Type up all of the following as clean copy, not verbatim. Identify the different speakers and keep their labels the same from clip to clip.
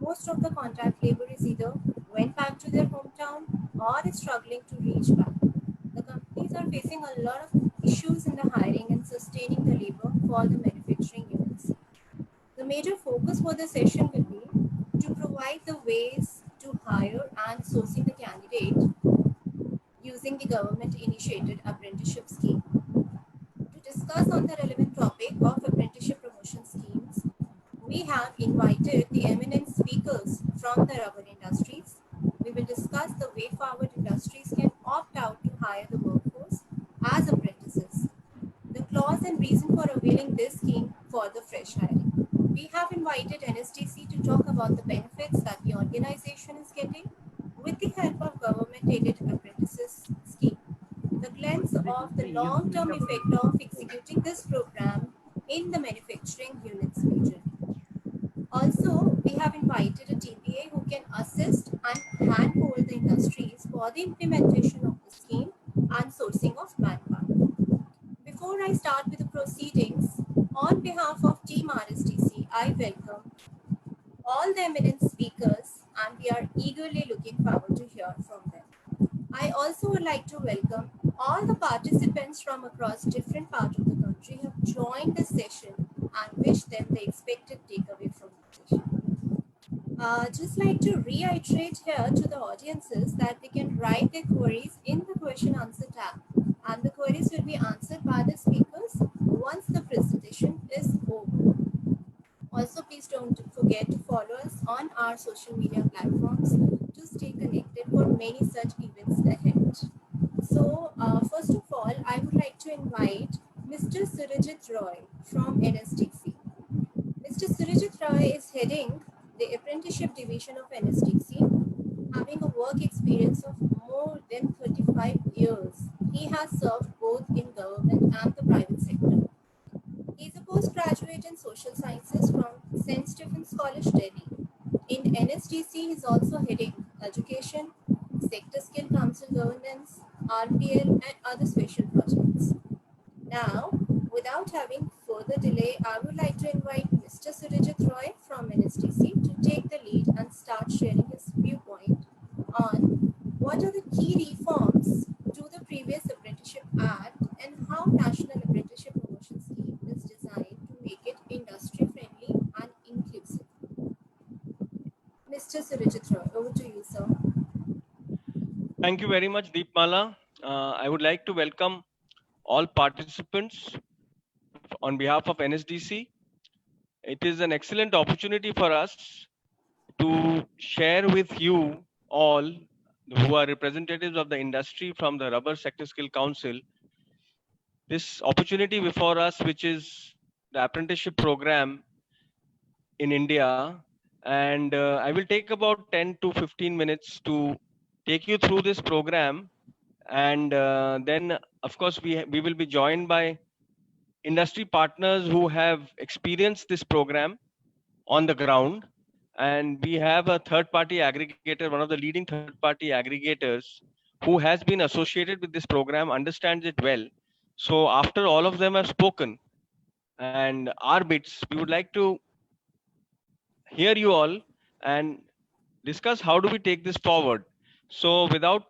Speaker 1: most of the contract labor is either went back to their hometown or is struggling to reach back. The companies are facing a lot of issues in the hiring and sustaining the labor for the manufacturing units. The major focus for the session will be to provide the ways to hire and sourcing the candidate using the government initiated apprenticeship scheme. To discuss on the relevant topic of apprenticeship promotion schemes, we have invited the eminent speakers from the rubber industries. We will discuss the way forward industries can opt out to hire the workforce as apprentices, the clause and reason for availing this scheme for the fresh hiring. We have invited NSDC to talk about the benefits that the organization is getting with the help of government-aided apprentices scheme, the glance of the long-term effect of executing this program in the manufacturing units region. Also, we have invited a TPA who can assist and handhold the industries for the implementation of the scheme and sourcing of manpower. Before I start with the proceedings, on behalf of Team RSTC, I welcome all the eminent speakers and we are eagerly looking forward to hear from them. I also would like to welcome all the participants from across different parts of the country who have joined this session and wish them the expected takeaway from the session. Just like to reiterate here to the audiences that they can write their queries in the question answer tab and the queries will be answered by the speakers once the presentation is over. Also, please don't forget to follow us on our social media platforms to stay connected for many such events ahead. So, first of all, I would like to invite Mr. Surajit Roy from NSTC. Mr. Surajit Roy is heading the apprenticeship division of NSTC, having a work experience of more than 35 years. He has served both in government and the private sector. He is a postgraduate in social sciences from St. Stephen's College, Delhi. In NSTC, he is also heading education, sector skill council governance, RPL, and other special projects. Now, without having further delay, I would like to invite Mr. Surajit Roy from NSTC to take the lead and start sharing his viewpoint on what are the key reforms to the previous Apprenticeship Act and how National Apprenticeship Promotion Scheme is designed to make it industry friendly and inclusive. Mr. Surajit Roy, over to you, sir.
Speaker 2: Thank you very much, Deepmala. I would like to welcome all participants on behalf of NSDC. It is an excellent opportunity for us to share with you all who are representatives of the industry from the Rubber Sector Skill Council this opportunity before us, which is the apprenticeship program in India. And I will take about 10 to 15 minutes to take you through this program. And then, of course, we will be joined by industry partners who have experienced this program on the ground. And we have a third-party aggregator, one of the leading third-party aggregators who has been associated with this program, understands it well. So after all of them have spoken and our bits, we would like to hear you all and discuss how do we take this forward. So without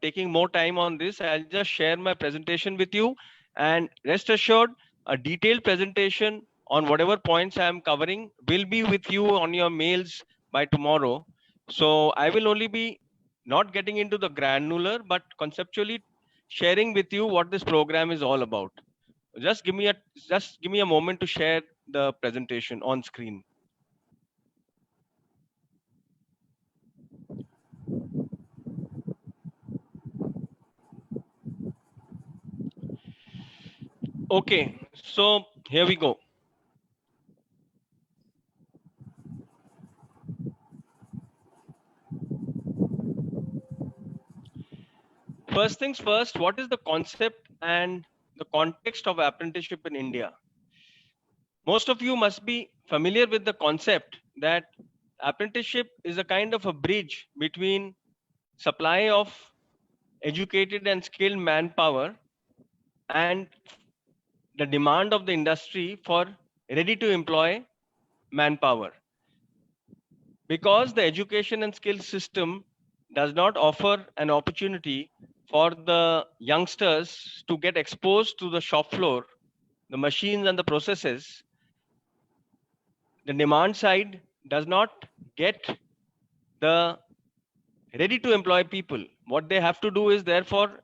Speaker 2: taking more time on this, I'll just share my presentation with you, and rest assured, a detailed presentation on whatever points I am covering will be with you on your mails by tomorrow. So I will only be not getting into the granular, but conceptually sharing with you what this program is all about. Just give me a moment to share the presentation on screen. Okay, so here we go. First things first, what is the concept and the context of apprenticeship in India? Most of you must be familiar with the concept that apprenticeship is a kind of a bridge between supply of educated and skilled manpower and the demand of the industry for ready to employ manpower. because the education and skill system does not offer an opportunity for the youngsters to get exposed to the shop floor, the machines and the processes. The demand side does not get the ready to employ people. What they have to do is therefore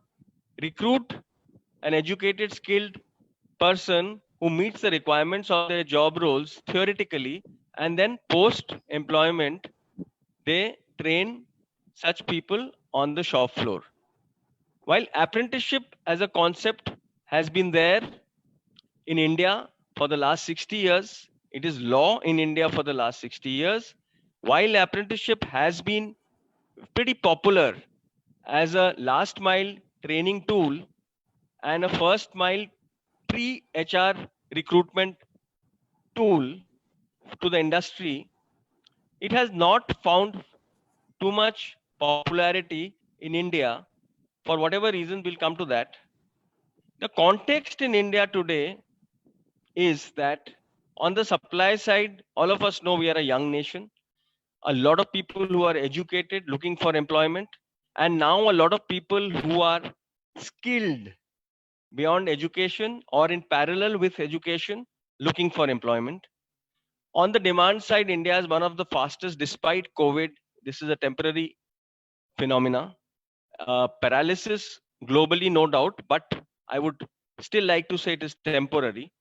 Speaker 2: recruit an educated, skilled person who meets the requirements of their job roles theoretically, and then post employment, they train such people on the shop floor. While apprenticeship as a concept has been there in India for the last 60 years, it is law in India for the last 60 years. While apprenticeship has been pretty popular as a last mile training tool and a first mile pre HR recruitment tool to the industry, it has not found too much popularity in India for whatever reason. We'll come to that. The context in India today is that on the supply side, all of us know we are a young nation, a lot of people who are educated looking for employment, and now a lot of people who are skilled beyond education or in parallel with education looking for employment. On the demand side, India is one of the fastest despite COVID. This is a temporary phenomena. Paralysis globally, no doubt, but I would still like to say it is temporary.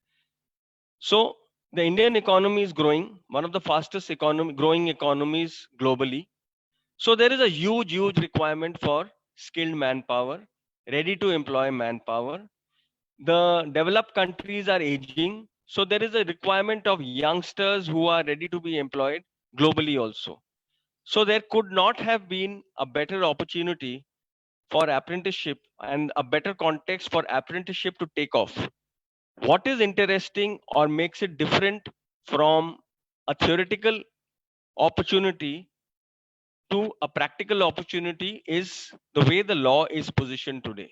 Speaker 2: So the Indian economy is growing, one of the fastest growing economies globally. So there is a huge requirement for skilled manpower, ready to employ manpower. The developed countries are aging, so there is a requirement of youngsters who are ready to be employed globally also. So there could not have been a better opportunity for apprenticeship and a better context for apprenticeship to take off. What is interesting or makes it different from a theoretical opportunity to a practical opportunity is the way the law is positioned today.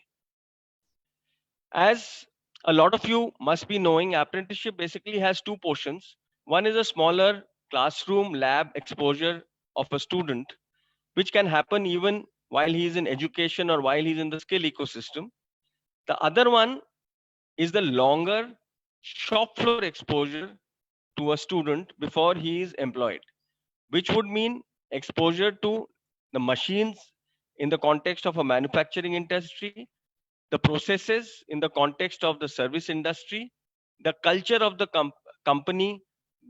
Speaker 2: As a lot of you must be knowing, apprenticeship basically has two portions. One is a smaller classroom lab exposure of a student, which can happen even while he is in education or while he's in the skill ecosystem. The other one is the longer shop floor exposure to a student before he is employed, which would mean exposure to the machines in the context of a manufacturing industry, the processes in the context of the service industry, the culture of the company,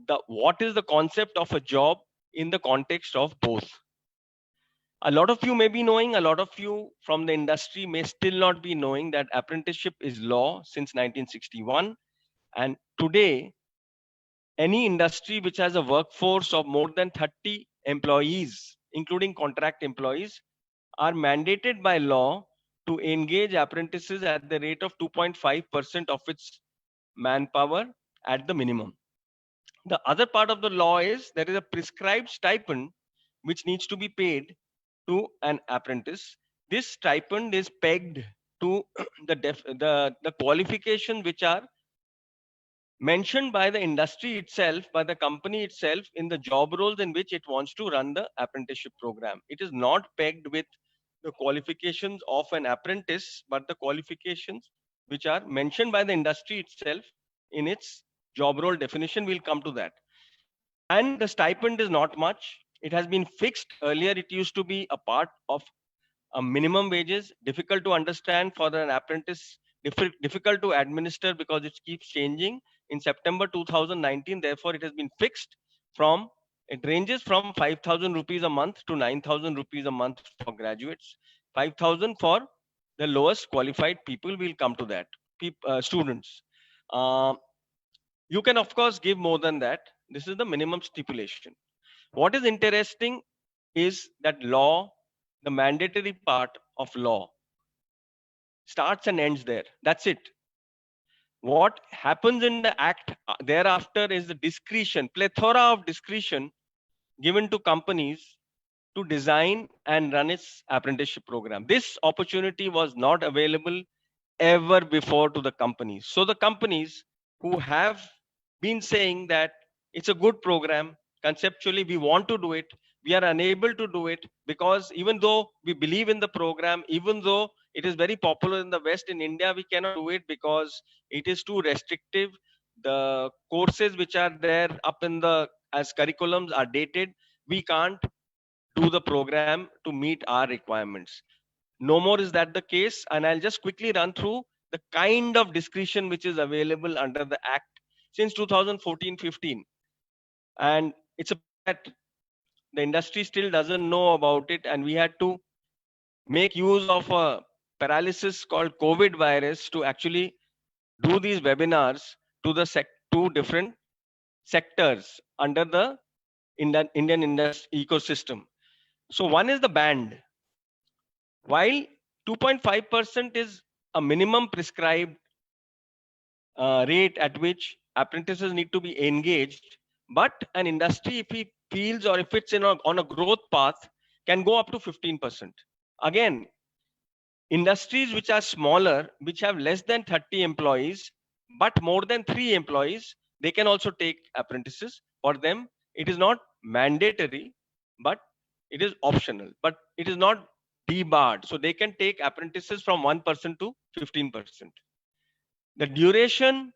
Speaker 2: the what is the concept of a job in the context of both. A lot of you may be knowing, a lot of you from the industry may still not be knowing that apprenticeship is law since 1961. And today, any industry which has a workforce of more than 30 employees, including contract employees, are mandated by law to engage apprentices at the rate of 2.5% of its manpower at the minimum. The other part of the law is there is a prescribed stipend which needs to be paid to an apprentice. This stipend is pegged to the qualification which are mentioned by the industry itself, by the company itself in the job roles in which it wants to run the apprenticeship program. It is not pegged with the qualifications of an apprentice, but the qualifications which are mentioned by the industry itself in its job role definition. We'll come to that. And the stipend is not much. It has been fixed. Earlier, it used to be a part of a minimum wages, difficult to understand for an apprentice, difficult to administer because it keeps changing. In September 2019, therefore, it has been fixed from, it ranges from 5,000 rupees a month to 9,000 rupees a month for graduates, 5,000 for the lowest qualified people. We'll come to that. Students. You can, of course, give more than that. This is the minimum stipulation. What is interesting is that law, the mandatory part of law, starts and ends there. That's it. What happens in the act thereafter is the discretion, plethora of discretion given to companies to design and run its apprenticeship program. This opportunity was not available ever before to the companies. So the companies who have been saying that it's a good program, conceptually we want to do it, we are unable to do it because even though we believe in the program, even though it is very popular in the West, in India, we cannot do it because it is too restrictive. The courses which are there up in the as curriculums are dated. We can't do the program to meet our requirements. No more is that the case. And I'll just quickly run through the kind of discretion which is available under the Act since 2014-15. And it's a that the industry still doesn't know about it, and we had to make use of a paralysis called COVID virus to actually do these webinars to the two different sectors under the Indian industry ecosystem. So one is the band. While 2.5% is a minimum prescribed rate at which apprentices need to be engaged, but an industry, if it feels or if it's on a growth path, can go up to 15%. Again, industries which are smaller, which have less than 30 employees, but more than 3 employees, they can also take apprentices. For them, it is not mandatory, but it is optional, but it is not debarred. So they can take apprentices from 1% to 15%. The duration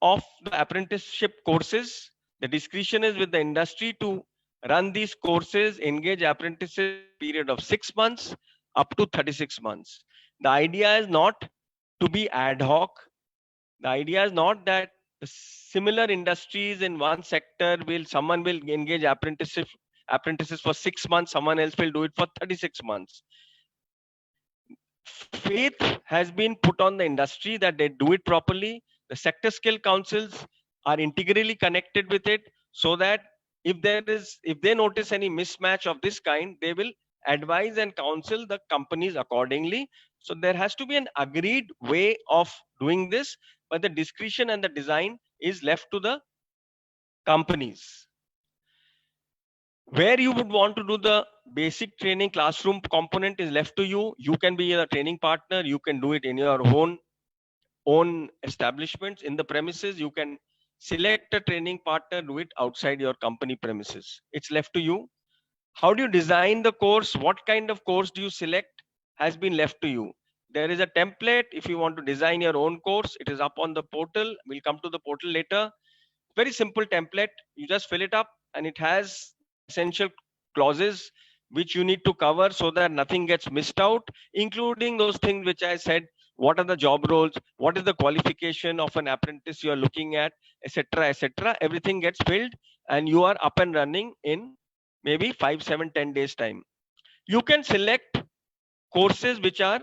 Speaker 2: of the apprenticeship courses, the discretion is with the industry to run these courses, engage apprentices period of 6 months up to 36 months. The idea is not to be ad hoc. The idea is not that the similar industries in one sector someone will engage apprentices for 6 months, someone else will do it for 36 months. Faith has been put on the industry that they do it properly. The sector skill councils are integrally connected with it, so that if they notice any mismatch of this kind, they will advise and counsel the companies accordingly. So there has to be an agreed way of doing this, but the discretion and the design is left to the companies. Where you would want to do the basic training classroom component is left to you. You can be a training partner. You can do it in your own establishments in the premises. You can select a training partner, do it outside your company premises. It's left to you. How do you design the course? What kind of course do you select has been left to you. There is a template. If you want to design your own course, it is up on the portal. We'll come to the portal later. Very simple template. You just fill it up, and it has essential clauses which you need to cover so that nothing gets missed out, including those things which I said. What are the job roles? What is the qualification of an apprentice you are looking at, etc., etc. Everything gets filled, and you are up and running in maybe 5, 7, 10 days time. You can select courses which are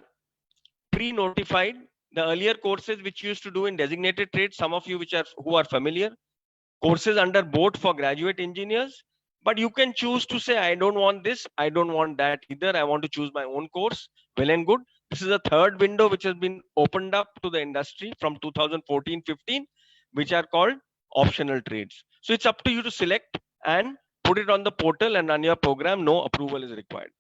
Speaker 2: pre-notified. The earlier courses which you used to do in designated trades, some of you who are familiar, courses under board for graduate engineers, but you can choose to say, I don't want this, I don't want that either, I want to choose my own course. Well and good. This is a third window which has been opened up to the industry from 2014-15, which are called optional trades. So it's up to you to select and put it on the portal and run your program. No approval is required.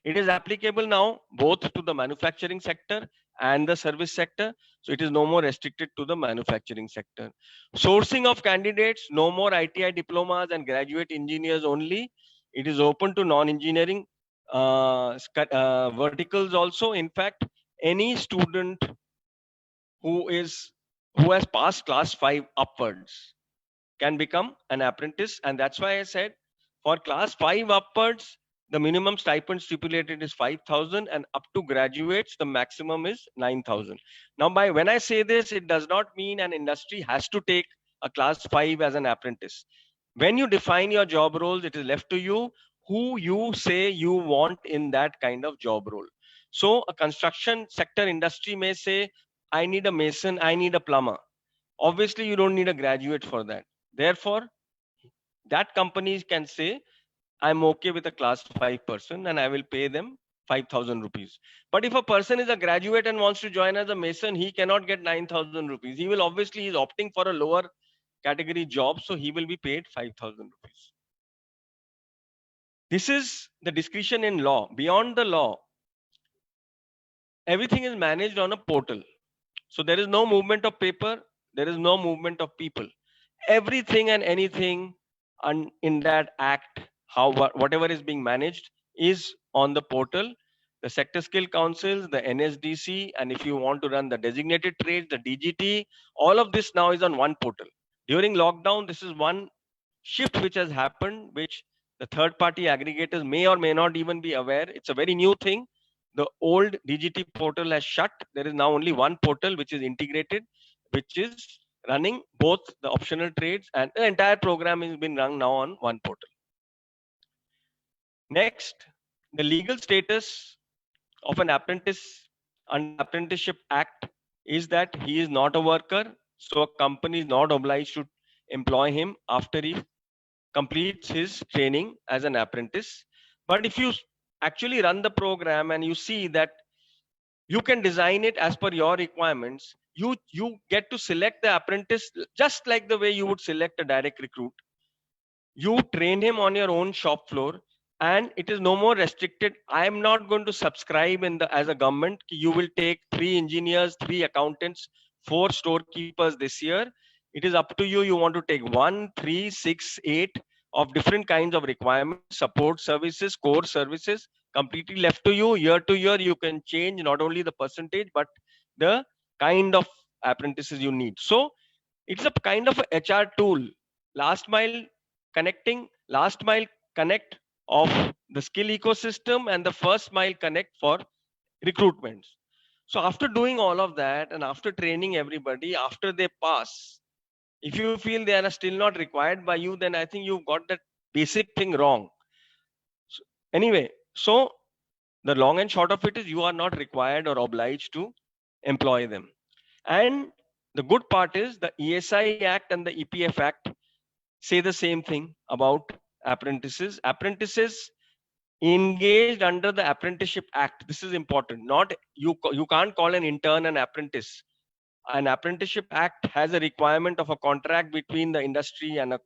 Speaker 2: It is applicable now both to the manufacturing sector and the service sector. So it is no more restricted to the manufacturing sector. Sourcing of candidates, no more ITI diplomas and graduate engineers only. It is open to non-engineering verticals also. In fact, any student who has passed class 5 upwards can become an apprentice. And that's why I said for class 5 upwards, the minimum stipend stipulated is 5,000, and up to graduates, the maximum is 9,000. Now, when I say this, it does not mean an industry has to take a class 5 as an apprentice. When you define your job roles, it is left to you who you say you want in that kind of job role. So a construction sector industry may say, I need a mason, I need a plumber. Obviously, you don't need a graduate for that. Therefore, that companies can say, I'm okay with a class 5 person and I will pay them 5,000 rupees. But if a person is a graduate and wants to join as a mason, he cannot get 9,000 rupees. He will obviously, he's opting for a lower category job, so he will be paid 5,000 rupees. This is the discretion in law. Beyond the law, everything is managed on a portal. So there is no movement of paper, there is no movement of people. Everything and anything in that act whatever is being managed is on the portal. The sector skill councils, the NSDC, and if you want to run the designated trades, the DGT, all of this now is on one portal. During lockdown, this is one shift which has happened, which the third party aggregators may or may not even be aware. It's a very new thing. The old DGT portal has shut. There is now only one portal which is integrated, which is running both the optional trades, and the entire program has been run now on one portal. Next, the legal status of an apprentice under Apprenticeship Act is that he is not a worker, so a company is not obliged to employ him after he completes his training as an apprentice. But if you actually run the program and you see that you can design it as per your requirements, you get to select the apprentice just like the way you would select a direct recruit. You train him on your own shop floor, and it is no more restricted. I am not going to subscribe in the as a government. You will take 3 engineers, 3 accountants, 4 storekeepers this year. It is up to you. You want to take 1, 3, 6, 8 of different kinds of requirements, support services, core services, completely left to you. Year to year, you can change not only the percentage, but the kind of apprentices you need. So it's a kind of a HR tool. Last mile last mile connect of the skill ecosystem and the first mile connect for recruitment. So after doing all of that and after training everybody, after they pass, if you feel they are still not required by you, then I think you've got that basic thing wrong. So anyway, so the long and short of it is you are not required or obliged to employ them. And the good part is the ESI Act and the EPF Act say the same thing about apprentices. Apprentices engaged under the Apprenticeship Act. This is important. Not you can't call an intern an apprentice. An Apprenticeship Act has a requirement of a contract between the industry and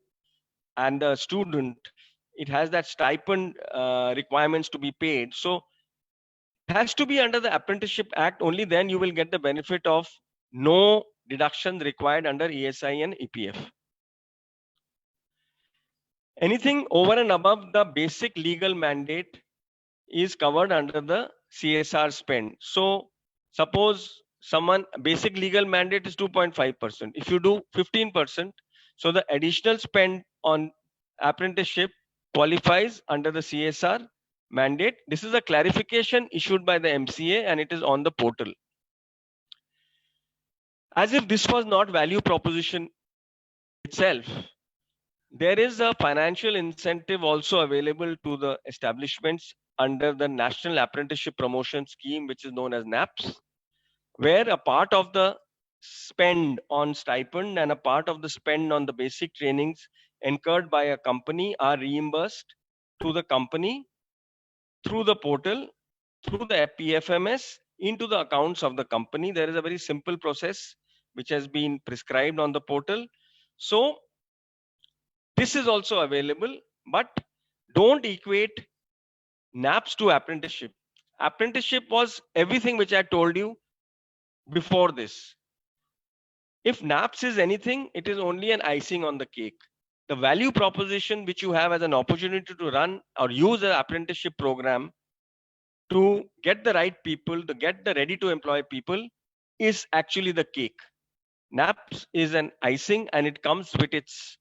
Speaker 2: the student. It has that stipend requirements to be paid. So it has to be under the Apprenticeship Act. Only then you will get the benefit of no deductions required under ESI and EPF. Anything over and above the basic legal mandate is covered under the CSR spend. So suppose someone basic legal mandate is 2.5%. If you do 15%, so the additional spend on apprenticeship qualifies under the CSR mandate. This is a clarification issued by the MCA and it is on the portal. As if this was not value proposition itself, there is a financial incentive also available to the establishments under the National Apprenticeship Promotion Scheme, which is known as NAPS, where a part of the spend on stipend and a part of the spend on the basic trainings incurred by a company are reimbursed to the company through the portal, through the PFMS, into the accounts of the company. There is a very simple process which has been prescribed on the portal. So this is also available, but don't equate NAPS to apprenticeship. Apprenticeship was everything which I told you before this. If NAPS is anything, it is only an icing on the cake. The value proposition which you have as an opportunity to run or use an apprenticeship program to get the right people, to get the ready to employ people, is actually the cake. NAPS is an icing and it comes with its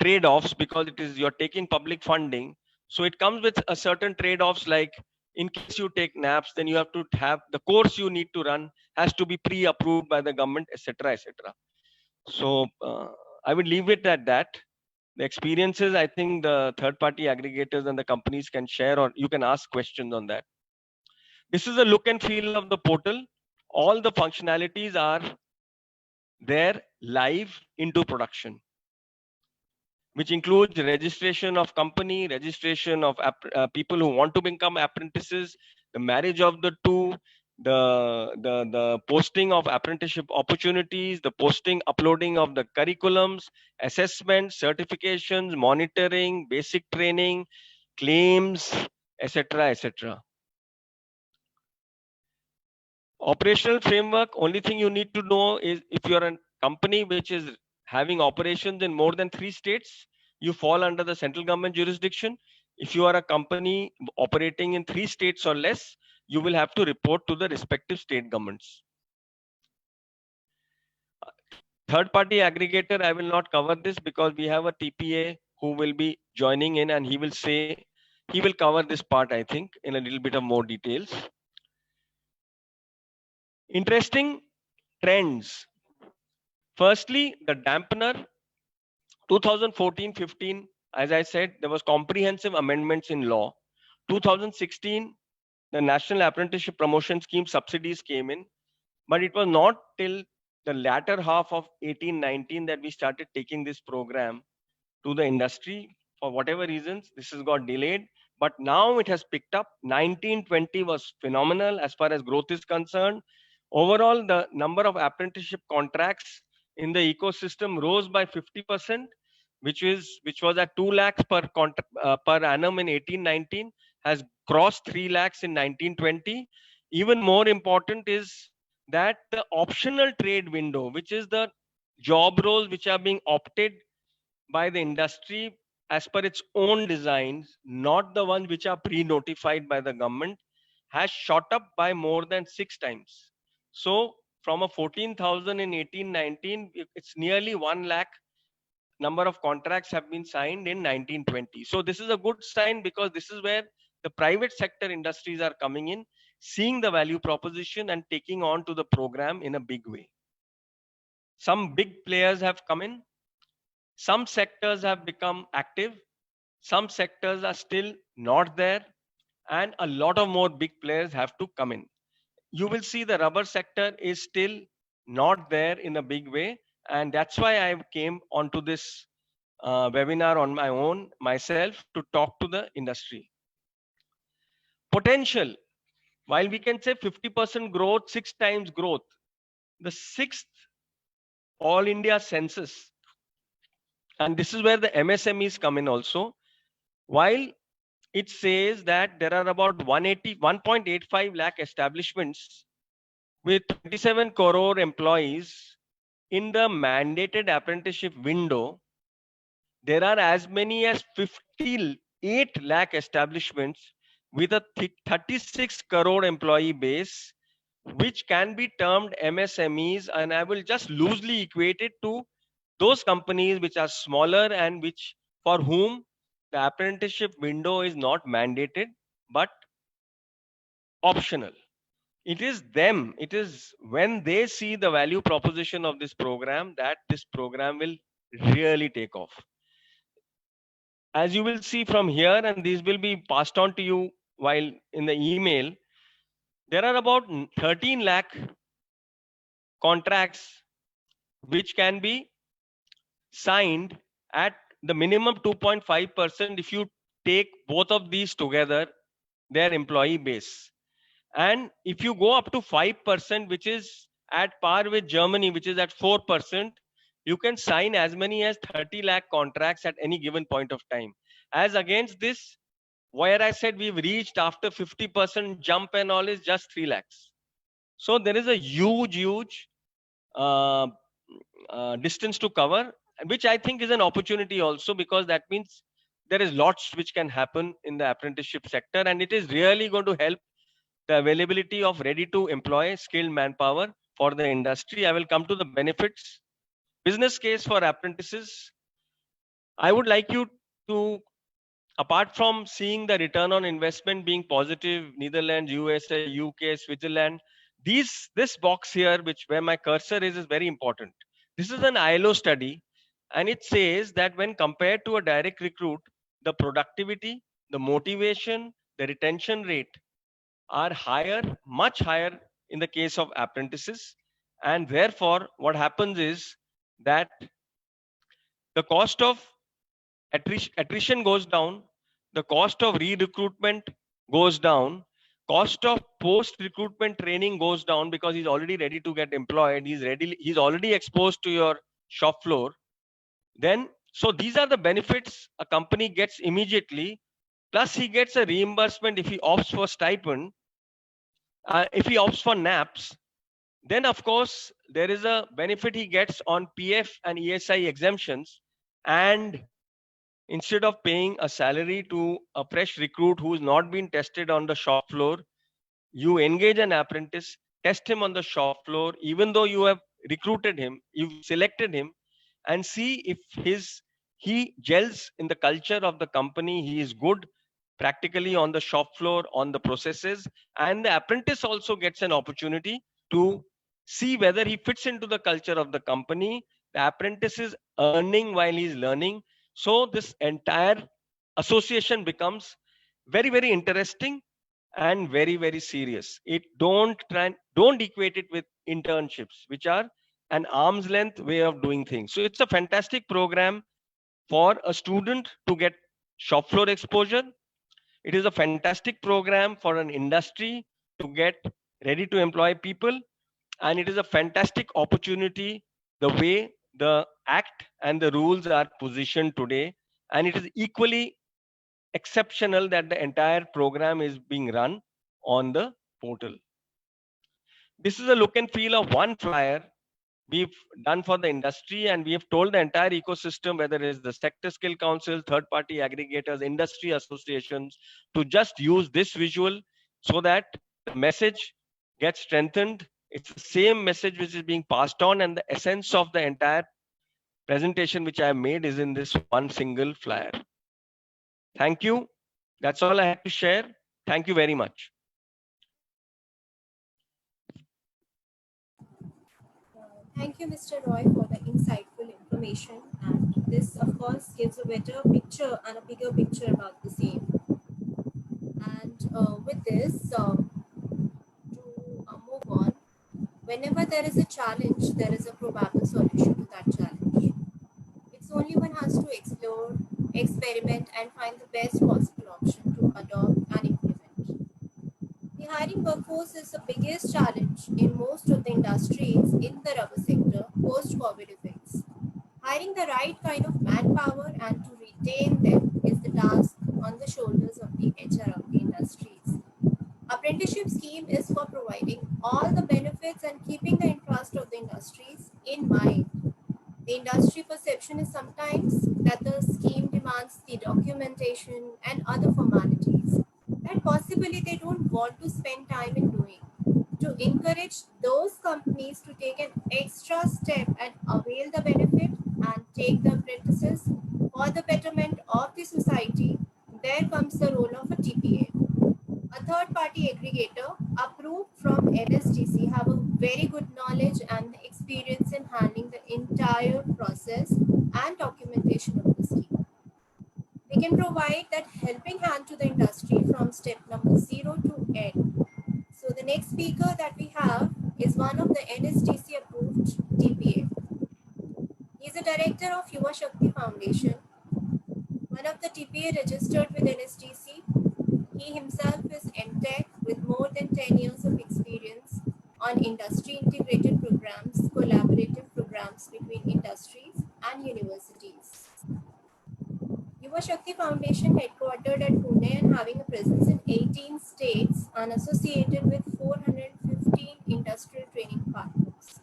Speaker 2: trade-offs because it is you're taking public funding. So it comes with a certain trade-offs, like in case you take NAPS, then you have to have the course you need to run has to be pre-approved by the government, etc., etc. So I would leave it at that. The experiences, I think the third-party aggregators and the companies can share, or you can ask questions on that. This is a look and feel of the portal. All the functionalities are there live into production, which includes registration of company, registration of people who want to become apprentices, the marriage of the two, the posting of apprenticeship opportunities, the posting, uploading of the curriculums, assessments, certifications, monitoring, basic training, claims, etc., etc. Operational framework, only thing you need to know is if you're a company which is having operations in more than 3 states, you fall under the central government jurisdiction. If you are a company operating in 3 states or less, you will have to report to the respective state governments. Third party aggregator, I will not cover this because we have a TPA who will be joining in, and he will cover this part, I think, in a little bit of more details. Interesting trends. Firstly, the dampener. 2014-15, as I said, there was comprehensive amendments in law. 2016, the National Apprenticeship Promotion Scheme subsidies came in, but it was not till the latter half of 18-19 that we started taking this program to the industry. For whatever reasons, this has got delayed, but now it has picked up. 1920 was phenomenal as far as growth is concerned. Overall, the number of apprenticeship contracts in the ecosystem rose by 50%, which was at 2 lakhs per annum in 18-19, has crossed 3 lakhs in 1920. Even more important is that the optional trade window, which is the job roles which are being opted by the industry as per its own designs, not the ones which are pre-notified by the government, has shot up by more than 6 times. So from a 14,000 in 18-19, it's nearly 1 lakh number of contracts have been signed in 1920. So this is a good sign because this is where the private sector industries are coming in, seeing the value proposition and taking on to the program in a big way. Some big players have come in. Some sectors have become active. Some sectors are still not there. And a lot of more big players have to come in. You will see the rubber sector is still not there in a big way. And that's why I came onto this webinar on my own myself to talk to the industry. Potential. While we can say 50% growth, 6 times growth, the 6th All India census, and this is where the MSMEs come in also, while it says that there are about 1.85 lakh establishments with 27 crore employees in the mandated apprenticeship window, there are as many as 58 lakh establishments with a 36 crore employee base, which can be termed MSMEs, and I will just loosely equate it to those companies which are smaller and which for whom the apprenticeship window is not mandated but optional. It is them, it is when they see the value proposition of this program that this program will really take off. As you will see from here, and these will be passed on to you while in the email, there are about 13 lakh contracts which can be signed at the minimum 2.5% if you take both of these together, their employee base. And if you go up to 5%, which is at par with Germany, which is at 4%, you can sign as many as 30 lakh contracts at any given point of time. As against this, where I said we've reached after 50% jump and all is just 3 lakhs. So there is a huge uh, distance to cover, which I think is an opportunity also, because that means there is lots which can happen in the apprenticeship sector, and it is really going to help the availability of ready to employ skilled manpower for the industry. I will come to the benefits. Business case for apprentices. I would like you to, apart from seeing the return on investment being positive, Netherlands, USA, UK, Switzerland, this box here, which where my cursor is very important. This is an ILO study, and it says that when compared to a direct recruit, the productivity, the motivation, the retention rate are higher, much higher in the case of apprentices. And therefore, what happens is that the cost of attrition goes down, the cost of re-recruitment goes down, cost of post-recruitment training goes down because he's already ready to get employed, he's already exposed to your shop floor. Then, so these are the benefits a company gets immediately, plus he gets a reimbursement if he opts for stipend. If he opts for NAPS, then of course there is a benefit he gets on PF and ESI exemptions, and Instead of paying a salary to a fresh recruit who's not been tested on the shop floor, you engage an apprentice, test him on the shop floor, even though you have recruited him, you've selected him, and see if he gels in the culture of the company. He is good practically on the shop floor, on the processes, and the apprentice also gets an opportunity to see whether he fits into the culture of the company. The apprentice is earning while he's learning. So this entire association becomes very, very interesting and very, very serious. It don't equate it with internships, which are an arm's length way of doing things. So it's a fantastic program for a student to get shop floor exposure. It is a fantastic program for an industry to get ready to employ people. And it is a fantastic opportunity the way the act and the rules are positioned today. And it is equally exceptional that the entire program is being run on the portal. This is a look and feel of one flyer we've done for the industry, and we have told the entire ecosystem, whether it is the sector skill council, third party aggregators, industry associations, to just use this visual so that the message gets strengthened. It's the same message which is being passed on, and the essence of the entire presentation which I have made is in this one single flyer. Thank you. That's all I had to share. Thank you very much.
Speaker 1: Thank you, Mr. Roy, for the insightful information. And this, of course, gives a better picture and a bigger picture about the same. And with this, to move on, whenever there is a challenge, there is a probable solution to that challenge. It's only one has to explore, experiment, and find the best possible option to adopt and implement. The hiring workforce is the biggest challenge in most of the industries in the rubber sector post-COVID effects. Hiring the right kind of manpower and to retain them is the task on the shoulders of the HR of the industries. Apprenticeship scheme is for providing all the benefits and keeping the interest of the industries in mind. The industry perception is sometimes that the scheme demands the documentation and other formalities that possibly they don't want to spend time in doing. To encourage those companies to take an extra step and avail the benefit and take the apprentices for the betterment of the society, there comes the role of a TPA. A third-party aggregator approved from NSDC have a very good knowledge and experience in handling the entire process and documentation of the scheme. They can provide that helping hand to the industry from step number 0 to end. So the next speaker that we have is one of the NSDC approved TPA. He is a director of Yuva Shakti Foundation, one of the TPA registered with NSDC. He himself is MTech with more than 10 years of experience on industry integrated programs, collaborative programs between industries and universities. Yuva Shakti Foundation headquartered at Pune and having a presence in 18 states and associated with 415 industrial training partners.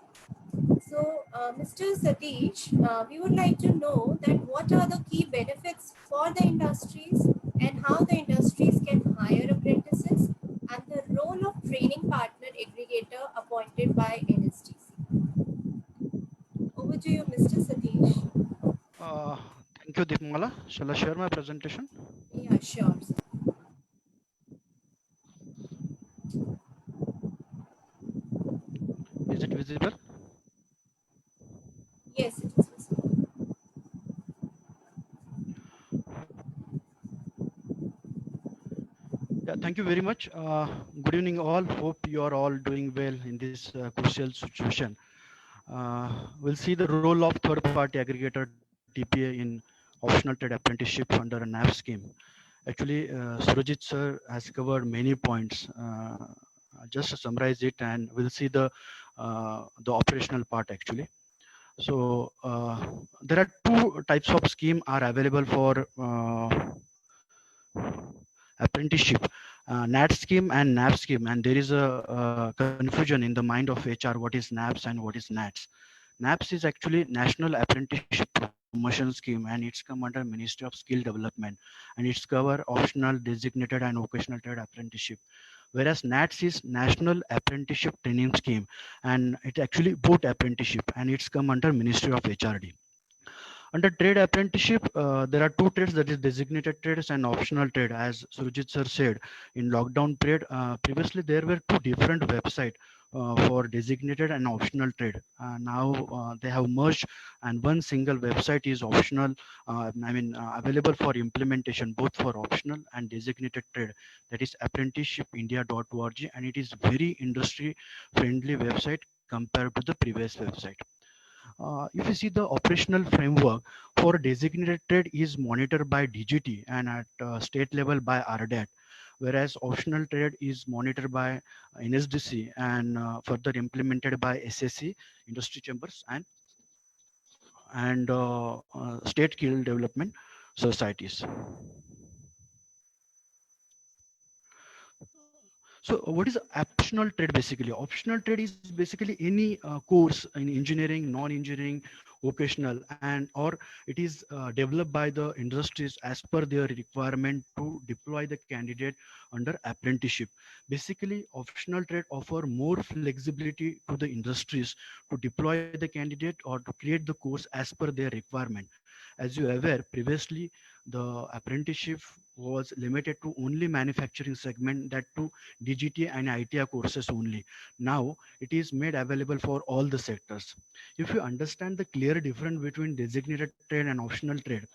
Speaker 1: So, Mr. Satish, we would like to know that what are the key benefits for the industries and how the industries can hire apprentices and the role of training partner aggregator appointed by NSDC. Over to you, Mr. Satish.
Speaker 3: Thank you, Deepmala. Shall I share my presentation?
Speaker 1: Yeah, sure.
Speaker 3: Is it visible?
Speaker 1: Yes, it is visible.
Speaker 3: Yeah, thank you very much. Good evening, all. Hope you are all doing well in this crucial situation. We'll see the role of third-party aggregator TPA in optional trade apprenticeship under a NAV scheme. Actually, Surajit sir has covered many points. I'll just summarize it, and we'll see the operational part actually. So there are two types of scheme are available for apprenticeship, NAT scheme and NAV scheme, and there is a confusion in the mind of HR what is NAVs and what is NATs. NAPS is actually National Apprenticeship Promotion Scheme, and it's come under Ministry of Skill Development, and it's cover optional, designated, and vocational trade apprenticeship. Whereas NATS is National Apprenticeship Training Scheme, and it actually both apprenticeship, and it's come under Ministry of HRD. Under trade apprenticeship, there are two trades, that is designated trades and optional trade. As Surjit sir said, in lockdown period, previously there were two different websites for designated and optional trade. Now they have merged, and one single website is optional. Available for implementation both for optional and designated trade. That is apprenticeshipindia.org, and it is very industry friendly website compared to the previous website. If you see the operational framework for designated trade is monitored by DGT and at state level by RDAT, whereas optional trade is monitored by NSDC and further implemented by SSC, industry chambers, and state skill development societies. So what is optional trade basically? Optional trade is basically any course in engineering, non-engineering, vocational, and or it is developed by the industries as per their requirement to deploy the candidate under apprenticeship. Basically, optional trade offer more flexibility to the industries to deploy the candidate or to create the course as per their requirement. As you are aware, previously the apprenticeship was limited to only manufacturing segment, that to DGT and ITI courses only. Now it is made available for all the sectors. If you understand the clear difference between designated trade and optional trade,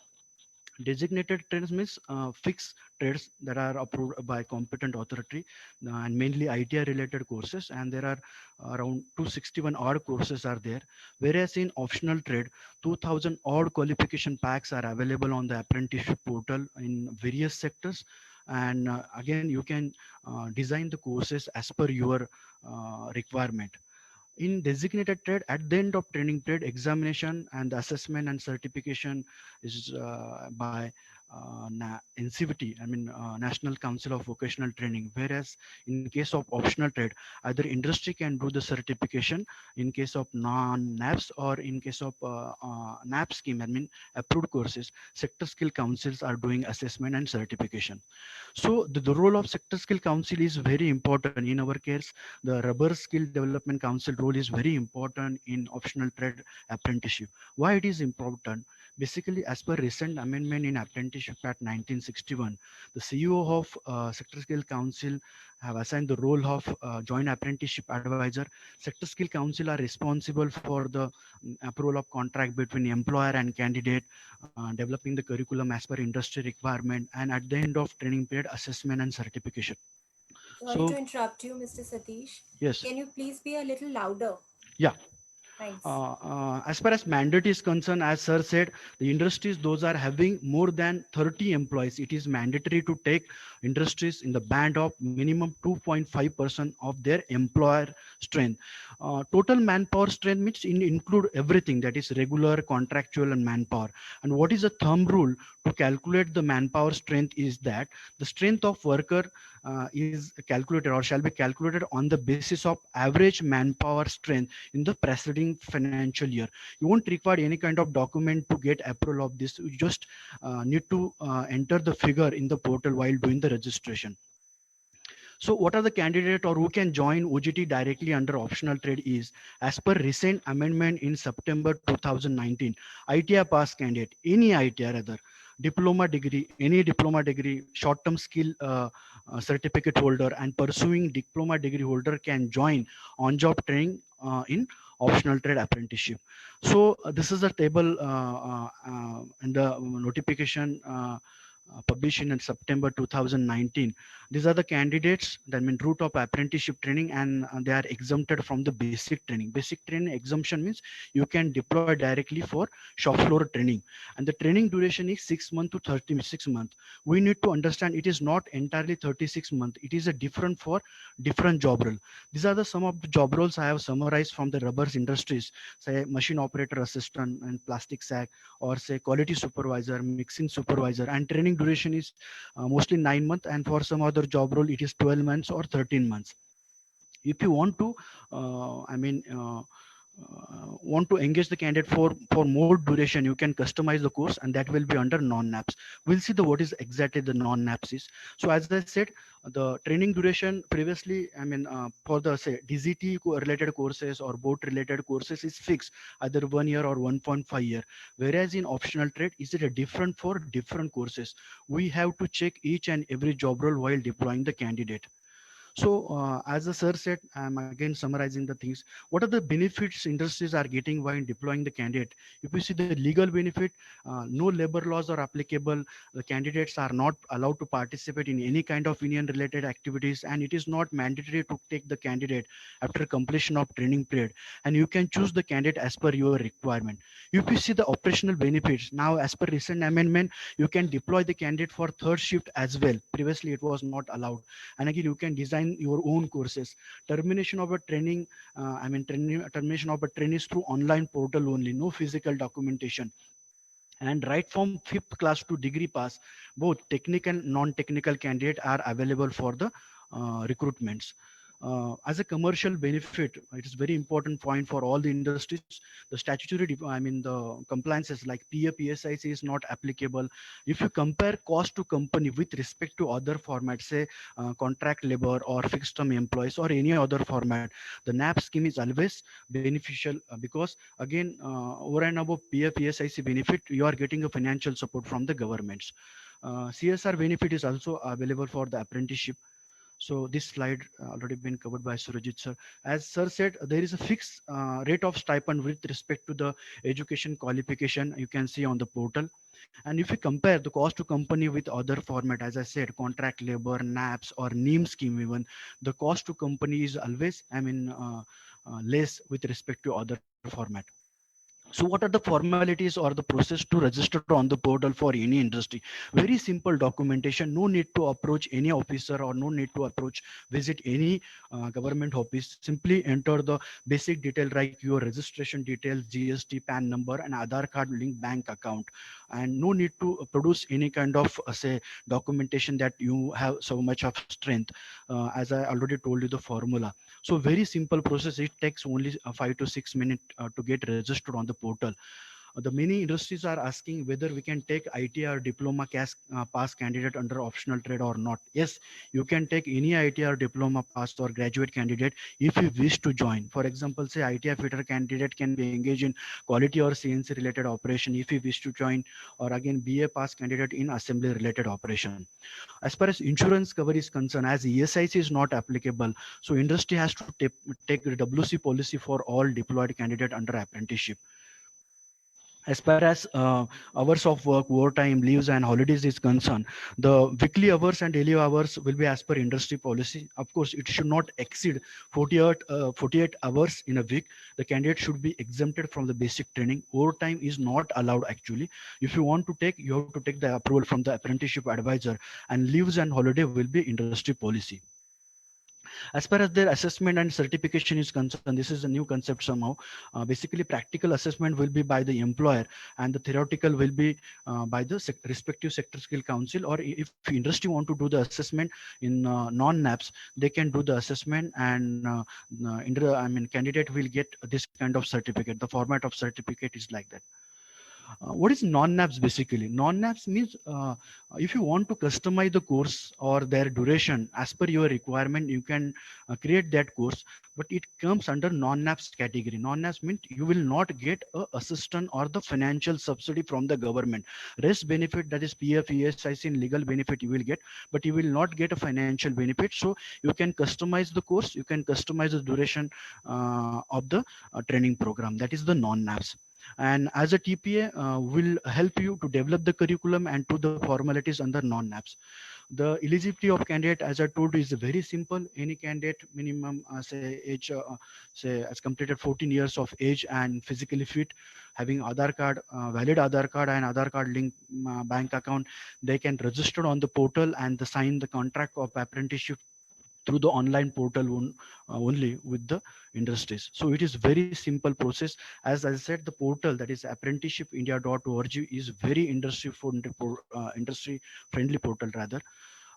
Speaker 3: designated trades means fixed trades that are approved by competent authority, and mainly ITI related courses, and there are around 261 odd courses are there. Whereas in optional trade, 2000 odd qualification packs are available on the apprenticeship portal in various sectors, and again you can design the courses as per your requirement. In designated trade, at the end of training period, examination and assessment and certification is by NCVT, National Council of Vocational Training. Whereas in case of optional trade, either industry can do the certification in case of non-NAPS, or in case of NAPS scheme, approved courses, sector skill councils are doing assessment and certification. So the role of sector skill council is very important. In our case, the rubber skill development council role is very important in optional trade apprenticeship. Why it is important? Basically, as per recent amendment in Apprenticeship Act 1961, the CEO of sector skill council have assigned the role of joint apprenticeship advisor. Sector skill council are responsible for the approval of contract between employer and candidate, developing the curriculum as per industry requirement, and at the end of training period, assessment and certification.
Speaker 1: Sorry to
Speaker 3: So
Speaker 1: interrupt you, Mr. Satish.
Speaker 3: yes,
Speaker 1: Can you please be a little louder?
Speaker 3: yeah.
Speaker 1: Thanks.
Speaker 3: As far as mandate is concerned, as sir said, the industries, those are having more than 30 employees, it is mandatory to take industries in the band of minimum 2.5% of their employer strength. Total manpower strength means include everything, that is regular, contractual, and manpower. And what is a thumb rule to calculate the manpower strength is that the strength of worker is calculated or shall be calculated on the basis of average manpower strength in the preceding financial year. You won't require any kind of document to get approval of this. You just need to enter the figure in the portal while doing the registration. So what are the candidate or who can join OGT directly under optional trade is, as per recent amendment in September 2019, ITI pass candidate, any ITI rather, diploma degree, any diploma degree, short-term skill certificate holder, and pursuing diploma degree holder can join on-job training in optional trade apprenticeship. So this is a table in the notification published in September 2019. These are the candidates that mean route of apprenticeship training, and they are exempted from the basic training. Basic training exemption means you can deploy directly for shop floor training, and the training duration is 6 months to 36 months. We need to understand it is not entirely 36 months. It is a different for different job role. These are the some of the job roles I have summarized from the rubbers industries, say machine operator assistant and plastic sack, or say quality supervisor, mixing supervisor, and training duration is mostly 9 months, and for some other job role it is 12 months or 13 months. If you want to uh, i mean uh, want to engage the candidate for more duration, you can customize the course, and that will be under non-naps. We'll see the what is exactly the non-naps is. So as I said, the training duration previously, for the say DGT related courses or boat related courses is fixed, either 1 year or 1.5 year, whereas in optional trade is it a different for different courses. We have to check each and every job role while deploying the candidate. So, as the sir said, I'm again summarizing the things. What are the benefits industries are getting while deploying the candidate? If you see the legal benefit, no labor laws are applicable. The candidates are not allowed to participate in any kind of union-related activities, and it is not mandatory to take the candidate after completion of training period. And you can choose the candidate as per your requirement. If you see the operational benefits, now as per recent amendment, you can deploy the candidate for third shift as well. Previously, it was not allowed. And again, you can design your own courses. Termination of a training, termination of a training is through online portal only, no physical documentation. And right from fifth class to degree pass, both technical and non-technical candidate are available for the recruitments. As a commercial benefit, it is very important point for all the industries. The statutory, the compliances like PA, PSIC is not applicable. If you compare cost to company with respect to other formats, say contract labor or fixed term employees or any other format, the NAP scheme is always beneficial because again, over and above PA, PSIC benefit, you are getting a financial support from the governments. CSR benefit is also available for the apprenticeship. So this slide already been covered by Surajit sir. As sir said, there is a fixed rate of stipend with respect to the education qualification you can see on the portal. And if you compare the cost to company with other format, as I said, contract labor, NAPS or NEEM scheme even, the cost to company is always, less with respect to other format. So what are the formalities or the process to register on the portal for any industry? Very simple documentation, no need to approach any officer or no need to approach, visit any government office. Simply enter the basic detail like your registration details, GST, PAN number and Aadhaar card link bank account. And no need to produce any kind of say documentation that you have so much of strength. As I already told you the formula. So very simple process. It takes only 5 to 6 minutes to get registered on the portal. The many industries are asking whether we can take ITI or diploma pass candidate under optional trade or not. Yes, you can take any ITI or diploma pass or graduate candidate if you wish to join. For example, say ITI fitter candidate can be engaged in quality or CNC related operation if you wish to join, or again BA pass candidate in assembly related operation. As far as insurance cover is concerned, as ESIC is not applicable, so industry has to take the WC policy for all deployed candidate under apprenticeship. As far as hours of work, overtime, leaves and holidays is concerned, the weekly hours and daily hours will be as per industry policy. Of course, it should not exceed 48 hours in a week. The candidate should be exempted from the basic training. Overtime is not allowed actually. If you want to take, you have to take the approval from the apprenticeship advisor, and leaves and holiday will be industry policy. As far as their assessment and certification is concerned, this is a new concept somehow. Basically, practical assessment will be by the employer, and the theoretical will be by the respective sector skill council. Or if industry want to do the assessment in non-NAPS, they can do the assessment, and candidate will get this kind of certificate. The format of certificate is like that. What is non-naps basically? Non-naps means if you want to customize the course or their duration as per your requirement, you can create that course, but it comes under non-naps category. Non-naps means you will not get a assistance or the financial subsidy from the government. Rest benefit, that is PF, ESIC and legal benefit you will get, but you will not get a financial benefit. So you can customize the course, you can customize the duration of the training program. That is the non-naps. And as a TPA will help you to develop the curriculum and to the formalities under non-NAPS. The eligibility of candidate, as I told you, is very simple. Any candidate minimum say age, say has completed 14 years of age and physically fit, having Aadhaar card, valid Aadhaar card and Aadhaar card link bank account, they can register on the portal and sign the contract of apprenticeship through the online portal only with the industries. So it is very simple process. As I said, the portal, that is apprenticeshipindia.org, is very industry friendly portal rather.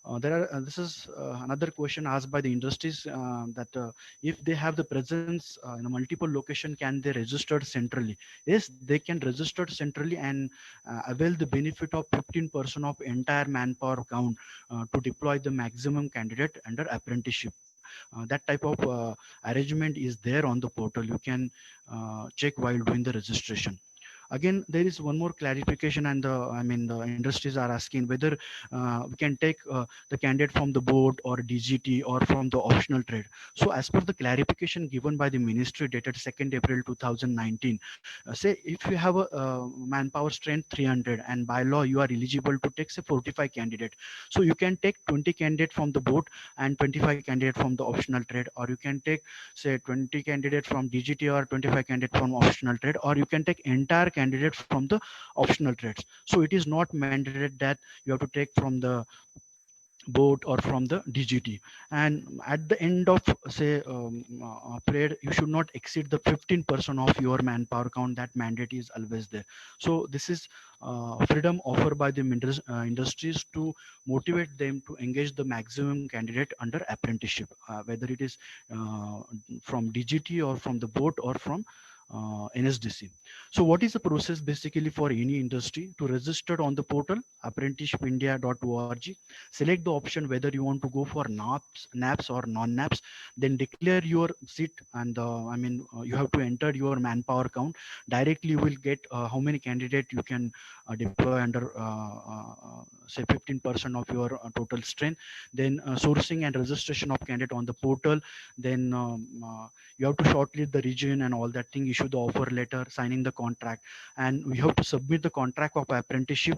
Speaker 3: This is another question asked by the industries that if they have the presence in a multiple location, can they register centrally? Yes, they can register centrally and avail the benefit of 15% of entire manpower count to deploy the maximum candidate under apprenticeship. That type of arrangement is there on the portal. You can check while doing the registration. Again, there is one more clarification, and the industries are asking whether we can take the candidate from the board or DGT or from the optional trade. So as per the clarification given by the ministry dated 2nd April 2019, say if you have a manpower strength 300 and by law you are eligible to take say 45 candidate, so you can take 20 candidate from the board and 25 candidate from the optional trade, or you can take say 20 candidate from DGT or 25 candidate from optional trade, or you can take entire candidate from the optional trades. So it is not mandated that you have to take from the board or from the DGT. And at the end of say period, you should not exceed the 15% of your manpower count. That mandate is always there. So this is freedom offered by the industries to motivate them to engage the maximum candidate under apprenticeship, whether it is uh, from DGT or from the board or from NSDC. So what is the process basically for any industry to register on the portal apprenticeshipindia.org? Select the option whether you want to go for NAPS or non-NAPS, then declare your seat, and you have to enter your manpower count. Directly you will get how many candidate you can deploy under say 15% of your total strength. Then sourcing and registration of candidate on the portal. Then you have to shortlist the region and all that thing, issue the offer letter, signing the contract, and we have to submit the contract of apprenticeship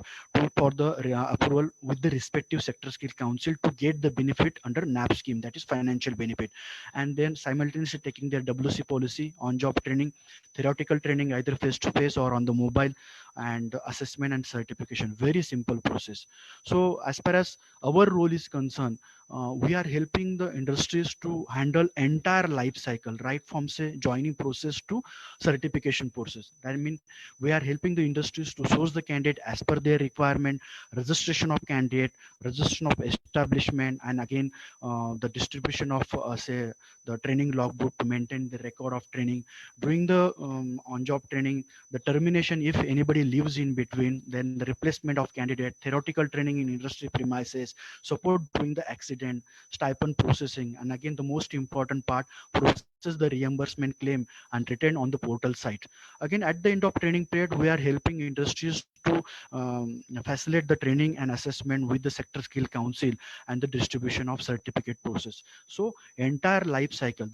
Speaker 3: for the approval with the respective sector skill council to get the benefit under NAP scheme, that is financial benefit. And then simultaneously taking their WC policy, on job training, theoretical training either face to face or on the mobile, and assessment and certification. Very simple process. So as far as our role is concerned, we are helping the industries to handle entire life cycle, right from say joining process to certification process. That means we are helping the industries to source the candidate as per their requirement, registration of candidate, registration of establishment, and again the distribution of say the training logbook to maintain the record of training during the on-job training, the termination if anybody leaves in between, then the replacement of candidate, theoretical training in industry premises, support during the accident, stipend processing, and again the most important part, process the reimbursement claim and return on the portal site. Again, at the end of training period, we are helping industries to facilitate the training and assessment with the sector skill council and the distribution of certificate process. So entire life cycle,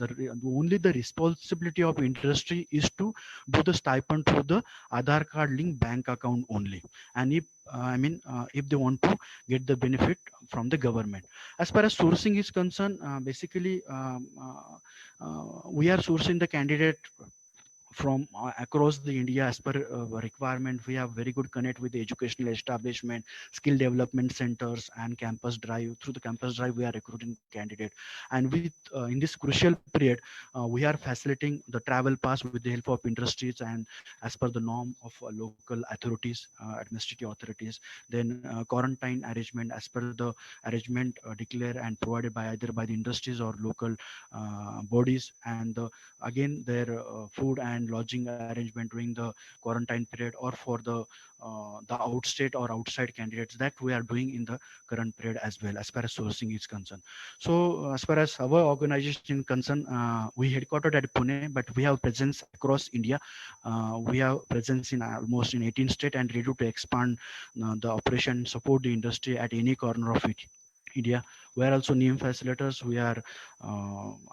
Speaker 3: only the responsibility of industry is to do the stipend through the Aadhaar card link bank account only. And if they want to get the benefit from the government. As far as sourcing is concerned, basically we are sourcing the candidate from across the India as per requirement. We have very good connect with the educational establishment, skill development centers, and campus drive. Through the campus drive, we are recruiting candidate, and with in this crucial period, we are facilitating the travel pass with the help of industries and as per the norm of local authorities, administrative authorities. Then quarantine arrangement as per the arrangement declared and provided by either by the industries or local bodies, and again their food and lodging arrangement during the quarantine period, or for the outstate or outside candidates, that we are doing in the current period as well as far as sourcing is concerned. So as far as our organization is concerned, we headquartered at Pune, but we have presence across India. We have presence in almost in 18 states and ready to expand the operation, support the industry at any corner of it. India. We are also NEEM facilitators. We are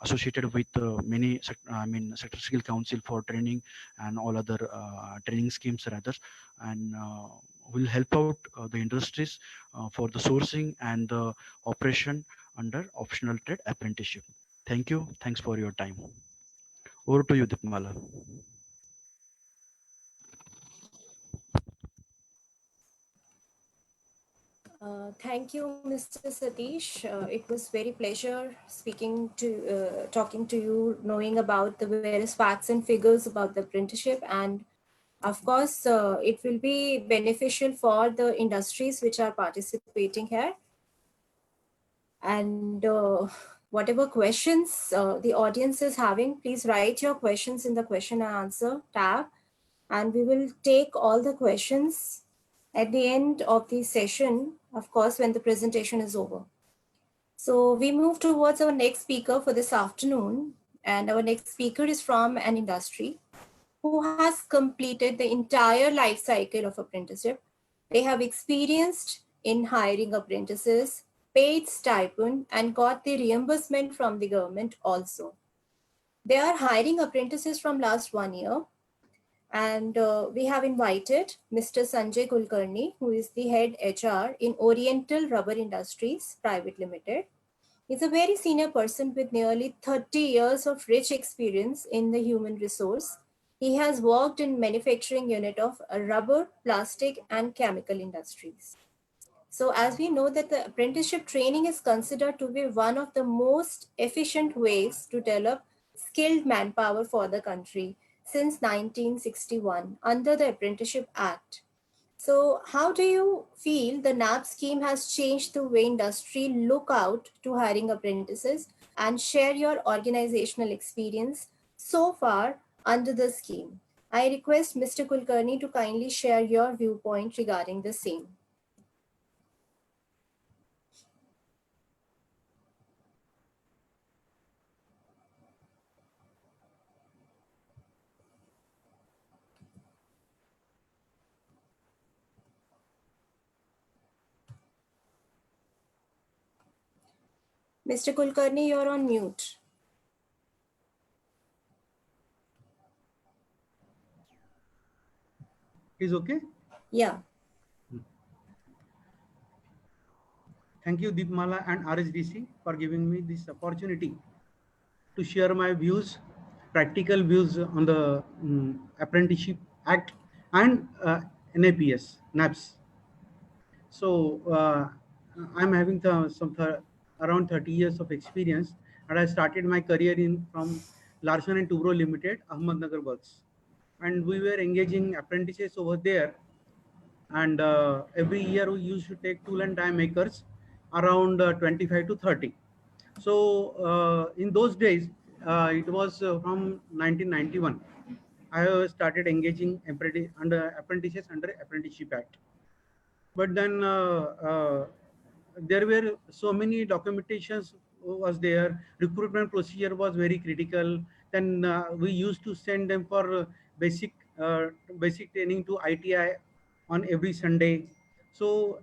Speaker 3: associated with many sector skill council for training and all other training schemes rather, and will help out the industries for the sourcing and the operation under optional trade apprenticeship. Thank you. Thanks for your time. Over to you, Dipmala.
Speaker 1: Thank you, Mr. Satish. It was very pleasure talking to you, knowing about the various facts and figures about the apprenticeship, and of course, it will be beneficial for the industries which are participating here. And whatever questions the audience is having, please write your questions in the question and answer tab, and we will take all the questions at the end of the session, of course, when the presentation is over. So we move towards our next speaker for this afternoon, and our next speaker is from an industry who has completed the entire life cycle of apprenticeship. They have experienced in hiring apprentices, paid stipend, and got the reimbursement from the government also. They are hiring apprentices from last 1 year, and we have invited Mr. Sanjay Kulkarni, who is the head HR in Oriental Rubber Industries Private Limited. He's a very senior person with nearly 30 years of rich experience in the human resource. He has worked in manufacturing unit of rubber, plastic, and chemical industries. So as we know that the apprenticeship training is considered to be one of the most efficient ways to develop skilled manpower for the country since 1961 under the Apprenticeship Act. So how do you feel the NAP scheme has changed the way industry look out to hiring apprentices, and share your organizational experience so far under the scheme? I request Mr. Kulkarni to kindly share your viewpoint regarding the same. Mr. Kulkarni, you're on mute.
Speaker 4: Is okay?
Speaker 1: Yeah.
Speaker 4: Thank you, Deepmala and RSDC, for giving me this opportunity to share my views, practical views on the Apprenticeship Act and NAPS. So I'm having around 30 years of experience, and I started my career from Larsen and Toubro Limited, Ahmednagar Works, and we were engaging apprentices over there. And every year we used to take tool and die makers around 25 to 30. So in those days, it was from 1991, I started engaging apprentices under Apprenticeship Act. But then there were so many documentations was there. Recruitment procedure was very critical. Then we used to send them for basic basic training to ITI on every Sunday. So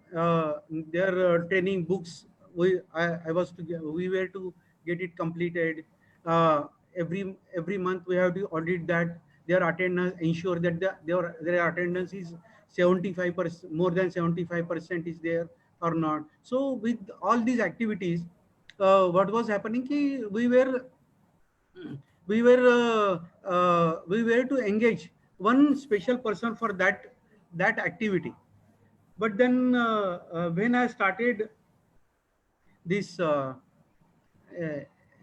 Speaker 4: their training books, we were to get it completed. Every month we have to audit that their attendance, ensure that their attendance is 75%, more than 75% is there or not. So with all these activities, what was happening ki we were to engage one special person for that activity. But then when I started this uh,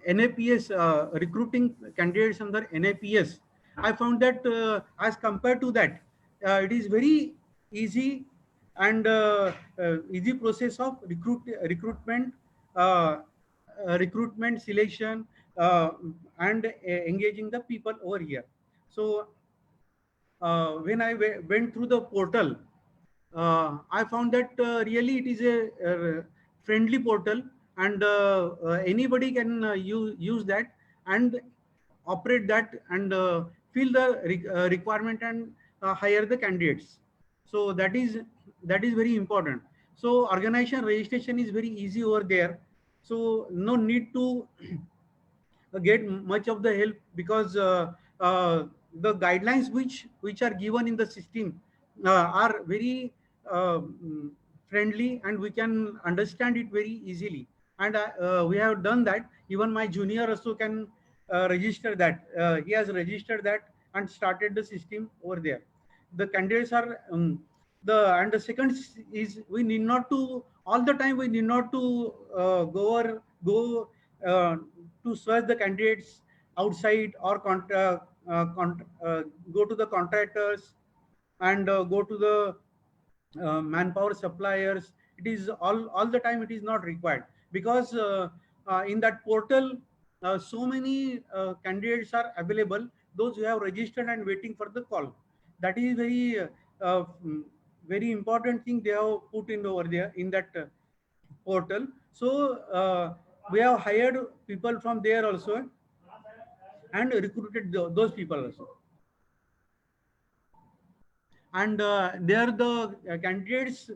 Speaker 4: NAPS, recruiting candidates under NAPS, I found that as compared to that, it is very easy and easy process of recruitment, uh, recruitment, selection, and engaging the people over here. So when I went through the portal, I found that really it is a friendly portal, and anybody can use that and operate that and fill the requirement and hire the candidates. So that is very important. So organization registration is very easy over there. So no need to get much of the help, because the guidelines which are given in the system are very friendly, and we can understand it very easily. And we have done that. Even my junior also can register that. He has registered that and started the system over there. The candidates are the second is, we need not to all the time, we need not to go to search the candidates outside, or go to the contractors and go to the manpower suppliers. It is all the time, it is not required. because in that portal so many candidates are available, those who have registered and waiting for the call. That is very very important thing they have put in over there in that portal. So we have hired people from there also and recruited those people also. And there the candidates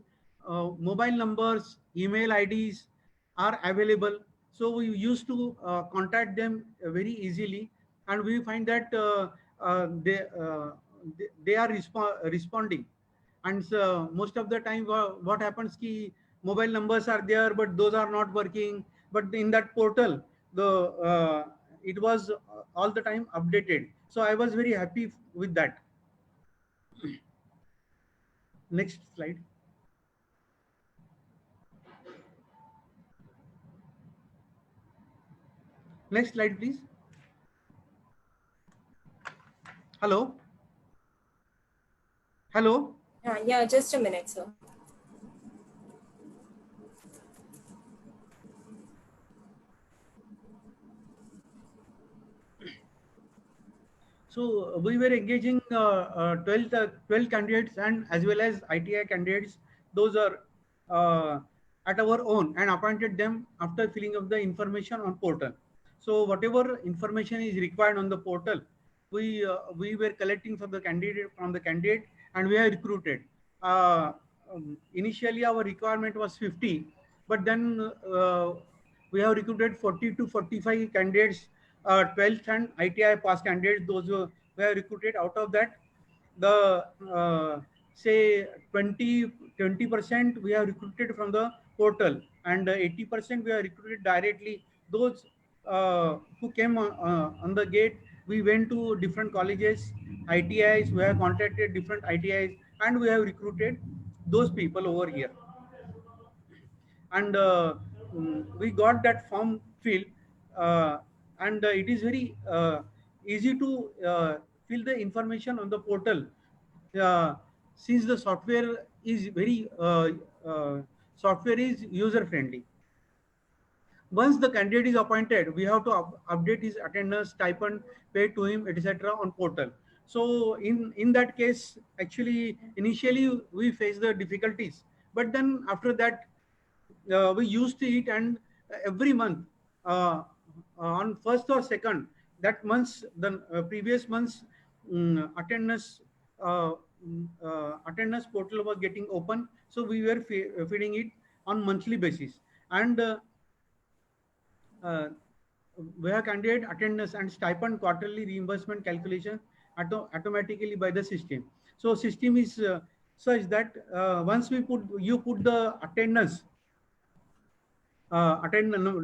Speaker 4: mobile numbers, email IDs are available, so we used to contact them very easily, and we find that they are responding. And most of the time what happens ki mobile numbers are there but those are not working, but in that portal the it was all the time updated, so I was very happy with that. Next slide. Next slide, please. Hello. Hello.
Speaker 1: Yeah, just a minute, sir.
Speaker 4: So we were engaging 12 candidates and as well as ITI candidates. Those are at our own and appointed them after filling up the information on portal. So whatever information is required on the portal, we were collecting from the candidate and we are recruited. Initially our requirement was 50, but then we have recruited 40 to 45 candidates, 12th and ITI pass candidates, those who were recruited. Out of that, the say 20% we have recruited from the portal, and 80% we have recruited directly. Those who came on the gate, we went to different colleges, ITIs, we have contacted different ITIs, and we have recruited those people over here. And we got that form filled, and it is very easy to fill the information on the portal, since the software is very software is user friendly. Once the candidate is appointed, we have to update his attendance, stipend, pay to him, etc. on portal. So in that case, actually initially we face the difficulties, but then after that we used to it, and every month on first or second that month's the previous month's attendance portal was getting open, so we were feeding it on monthly basis. And uh, where candidate attendance and stipend quarterly reimbursement calculation automatically by the system. So system is such that once you put the attendance,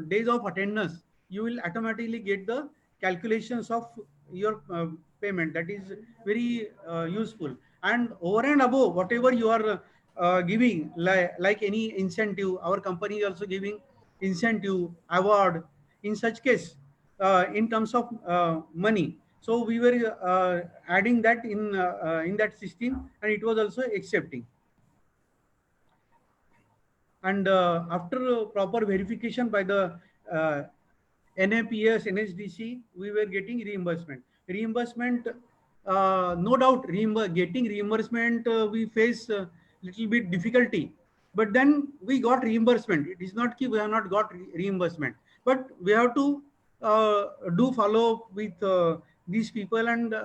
Speaker 4: days of attendance, you will automatically get the calculations of your payment. That is very useful. And over and above whatever you are giving, like any incentive, our company is also giving incentive, award in such case, in terms of money. So we were adding that in that system, and it was also accepting. And after proper verification by the NAPS, NSDC, we were getting reimbursement. No doubt, getting reimbursement, we face little bit difficulty. But then we got reimbursement. It is not that we have not got reimbursement, but we have to do follow up with these people, and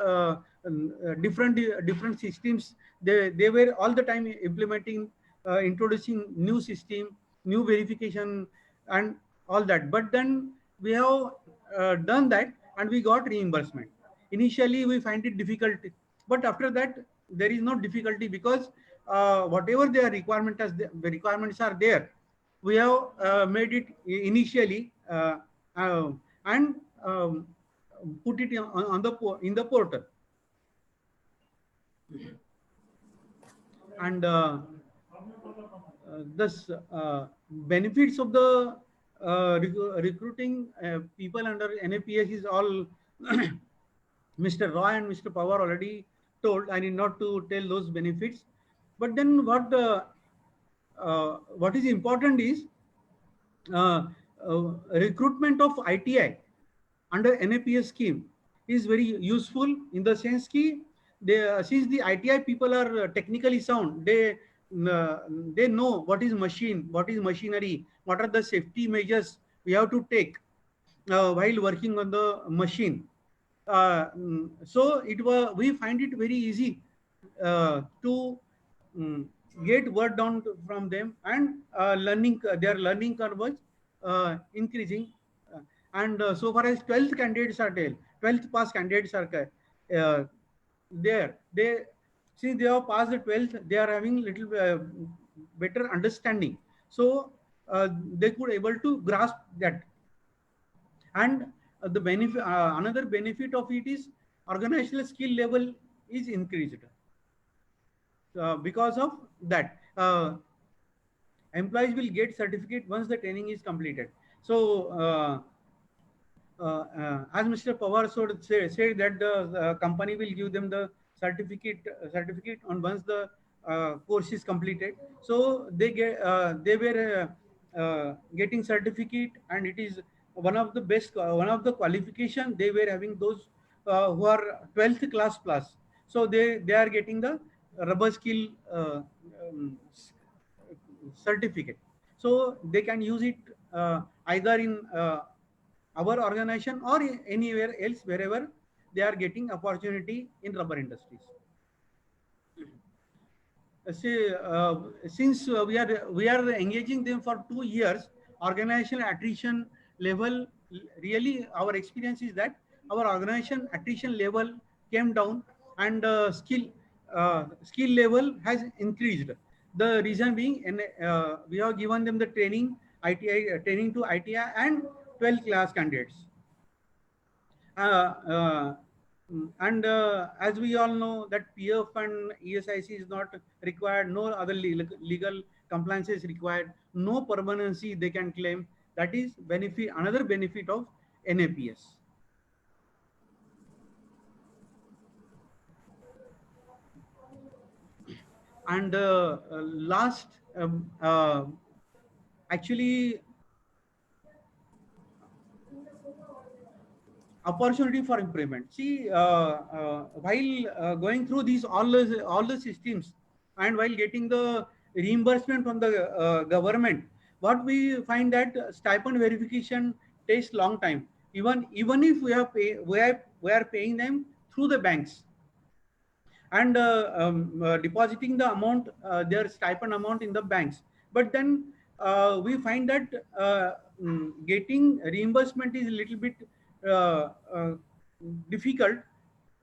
Speaker 4: different systems. They were all the time implementing, introducing new system, new verification, and all that. But then we have done that, and we got reimbursement. Initially we find it difficult, but after that there is no difficulty, because whatever their requirements are there, we have made it initially, and put it in the portal. And this benefits of the recruiting people under NAPS is all Mr. Roy and Mr. Pawar already told. I need not to tell those benefits. But then what is important is recruitment of ITI under NAPS scheme is very useful in the sense that they, since the ITI people are technically sound, they know what is machine, what is machinery, what are the safety measures we have to take while working on the machine. So it was, we find it very easy to um, get work down from them, and learning, their learning curve was increasing. And so far as 12th candidates are there, 12th pass candidates are there, they see they have passed the 12th, they are having little better understanding, so they could able to grasp that. And the benefit, another benefit of it is organizational skill level is increased because of that. Employees will get certificate once the training is completed. So as Mr. Pawar said that the company will give them the certificate on once the course is completed. So they were getting certificate, and it is one of the best, one of the qualification they were having, those who are 12th class plus. So they are getting the rubber skill certificate. So they can use it either in our organization or anywhere else wherever they are getting opportunity in rubber industries. See, since we are engaging them for 2 years, organizational attrition level, really our experience is that our organization attrition level came down, and skill level has increased. The reason being, we have given them the training, ITI training to ITI and 12th class candidates. And as we all know that PF and ESIC is not required, no other legal compliance is required, no permanency they can claim. That is benefit, another benefit of NAPS. And last, actually, opportunity for improvement. See, while going through these all the systems, and while getting the reimbursement from the government, what we find that stipend verification takes long time. Even if we are paying them through the banks, and depositing the amount, their stipend amount in the banks, but then we find that getting reimbursement is a little bit uh, uh, difficult,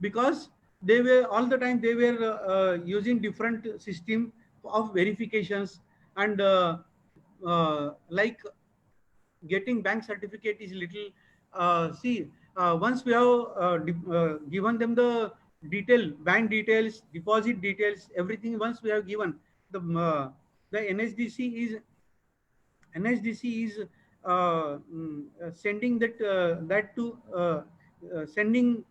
Speaker 4: because they were all the time they were using different system of verifications, and like getting bank certificate is little, see, once we have given them the bank details, deposit details, everything, once we have given the NHDC is sending that to sending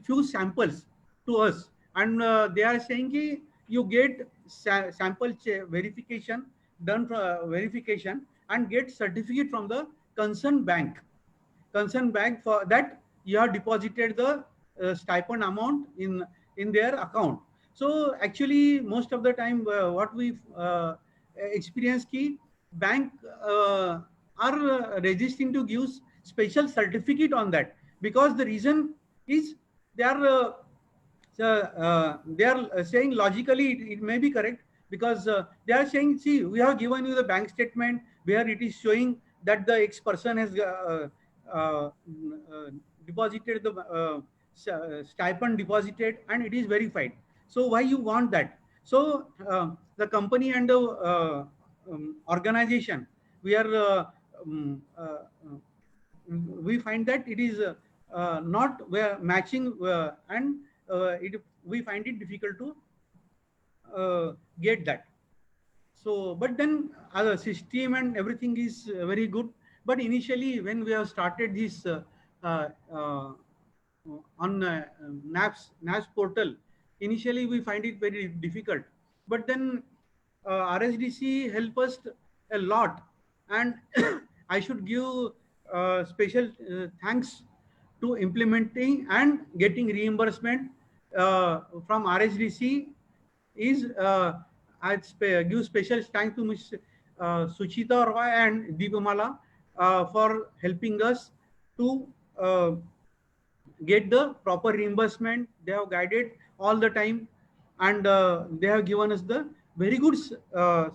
Speaker 4: few samples to us, and they are saying ki you get sample verification done for verification, and get certificate from the concerned bank. For that you have deposited the stipend amount in their account. So actually most of the time what we experience ki bank are registering to give special certificate on that, because the reason is they are they are saying logically it may be correct, because they are saying, see, we have given you the bank statement where it is showing that the X person has uh, deposited the stipend deposited, and it is verified. So why you want that? So the company and the organization, we are we find that it is not matching, and we find it difficult to get that. So, but then the system and everything is very good. But initially, when we have started this uh, uh, on NAPS portal, initially we find it very difficult. But then RSDC help us a lot And I should give special thanks to implementing and getting reimbursement from RHDC is give special thanks to Ms. Suchita Roy and Deepamala for helping us to get the proper reimbursement. They have guided all the time, and they have given us the very good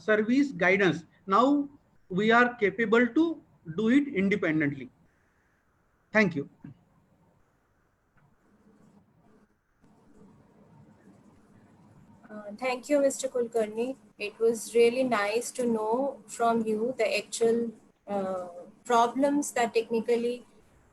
Speaker 4: service guidance. Now we are capable to do it independently. Thank you.
Speaker 1: Thank you, Mr. Kulkarni. It was really nice to know from you the actual problems that technically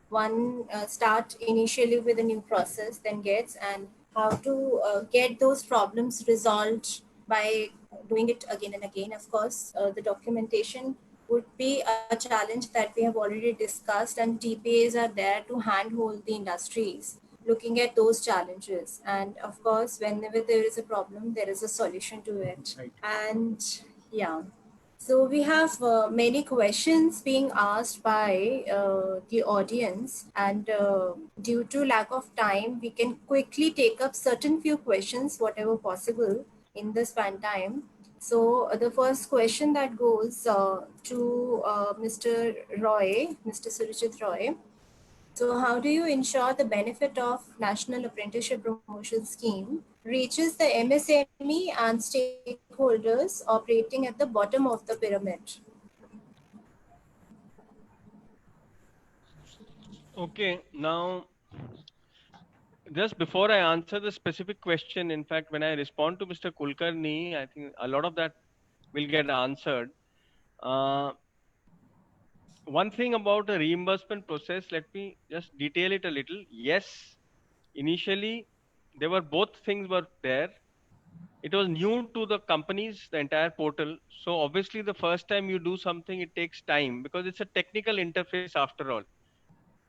Speaker 1: one start initially with a new process, then gets, and how to get those problems resolved by doing it again and again. Of course, the documentation would be a challenge that we have already discussed, and TPAs are there to handhold the industries looking at those challenges. And of course, whenever there is a problem, there is a solution to it.
Speaker 4: Right.
Speaker 1: And yeah. So we have many questions being asked by the audience, and due to lack of time, we can quickly take up certain few questions, whatever possible in the span time. So the first question that goes to Mr. Roy, Mr. Surijit Roy. So how do you ensure the benefit of National Apprenticeship Promotion Scheme reaches the MSME and stakeholders operating at the bottom of the pyramid?
Speaker 2: Okay, now just before I answer the specific question, in fact, when I respond to Mr. Kulkarni, I think a lot of that will get answered. One thing about the reimbursement process, let me just detail it a little. Yes, initially there were both things were there. It was new to the companies, the entire portal. So obviously the first time you do something, it takes time because it's a technical interface after all.